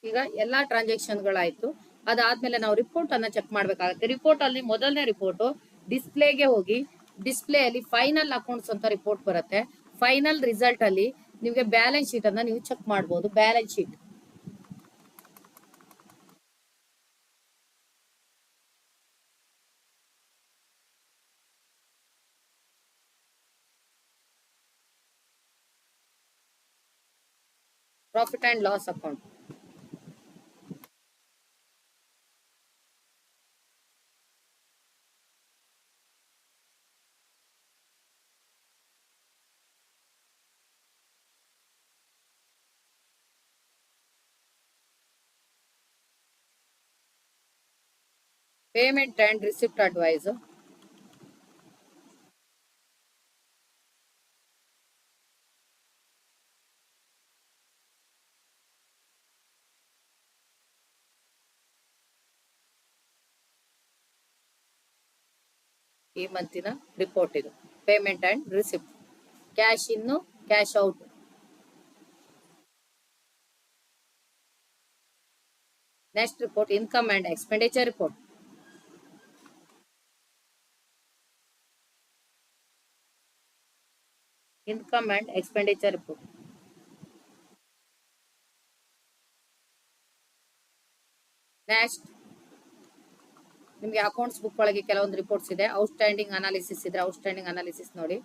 ಈಗ ಎಲ್ಲಾ ಟ್ರಾನ್ಸಾಕ್ಷನ್ ಗಳಾಯ್ತು. ಅದಾದ್ಮೇಲೆ ನಾವು ರಿಪೋರ್ಟ್ ಅನ್ನ ಚೆಕ್ ಮಾಡ್ಬೇಕಾಗುತ್ತೆ. ರಿಪೋರ್ಟ್ ಅಲ್ಲಿ ಮೊದಲನೇ ರಿಪೋರ್ಟ್ ಡಿಸ್ಪ್ಲೇಗೆ ಹೋಗಿ, ಡಿಸ್ಪ್ಲೇ ಅಲ್ಲಿ ಫೈನಲ್ ಅಕೌಂಟ್ಸ್ ಅಂತ ರಿಪೋರ್ಟ್ ಬರುತ್ತೆ. ಫೈನಲ್ ರಿಸಲ್ಟ್ ಅಲ್ಲಿ ನಿಮಗೆ ಬ್ಯಾಲೆನ್ಸ್ ಶೀಟ್ ಅನ್ನ ನೀವು ಚೆಕ್ ಮಾಡಬಹುದು. Balance sheet profit and loss account. Payment and receipt advice. ಈ ಮಂತಿನ ರಿಪೋರ್ಟ್ ಇದು payment and receipt. Cash in, cash out. Next report income and expenditure report. Income and expenditure report. Next ನಿಮಗೆ accounts book ಒಳಗೆ ಕೆಲವೊಂದು reports ಇದೆ. Outstanding analysis ಇದ್ರೆ outstanding analysis ನೋಡಿ.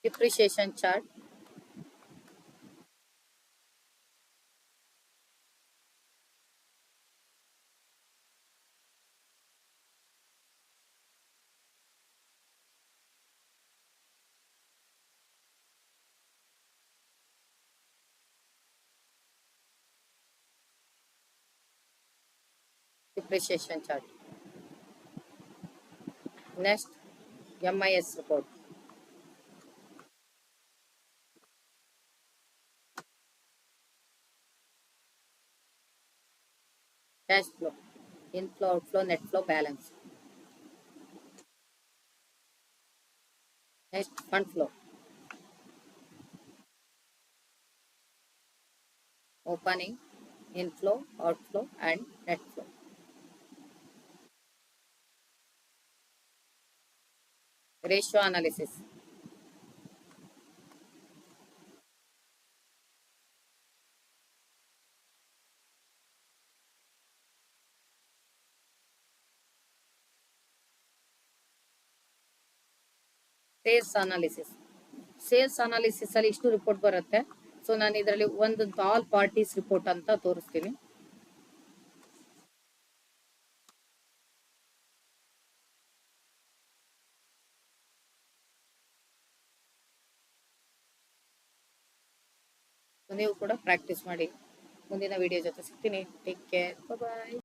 Depreciation chart, depreciation chart. Next MIS report. Cash flow, inflow, outflow, net flow, balance. Next fund flow, opening, inflow, outflow and net flow. Ratio analysis, sales analysis. Sales analysis ಅಲ್ಲಿ ಇಷ್ಟು report ಬರುತ್ತೆ. So ನಾನು ಇದರಲ್ಲಿ ಒಂದು all parties report ಅಂತ ತೋರಿಸ್ತೀನಿ. ನೀವು ಕೂಡ ಪ್ರಾಕ್ಟೀಸ್ ಮಾಡಿ. ಮುಂದಿನ ವಿಡಿಯೋ ಜೊತೆ ಸಿಗ್ತೀನಿ. ಟೇಕ್ ಕೇರ್, ಬಾಯ್.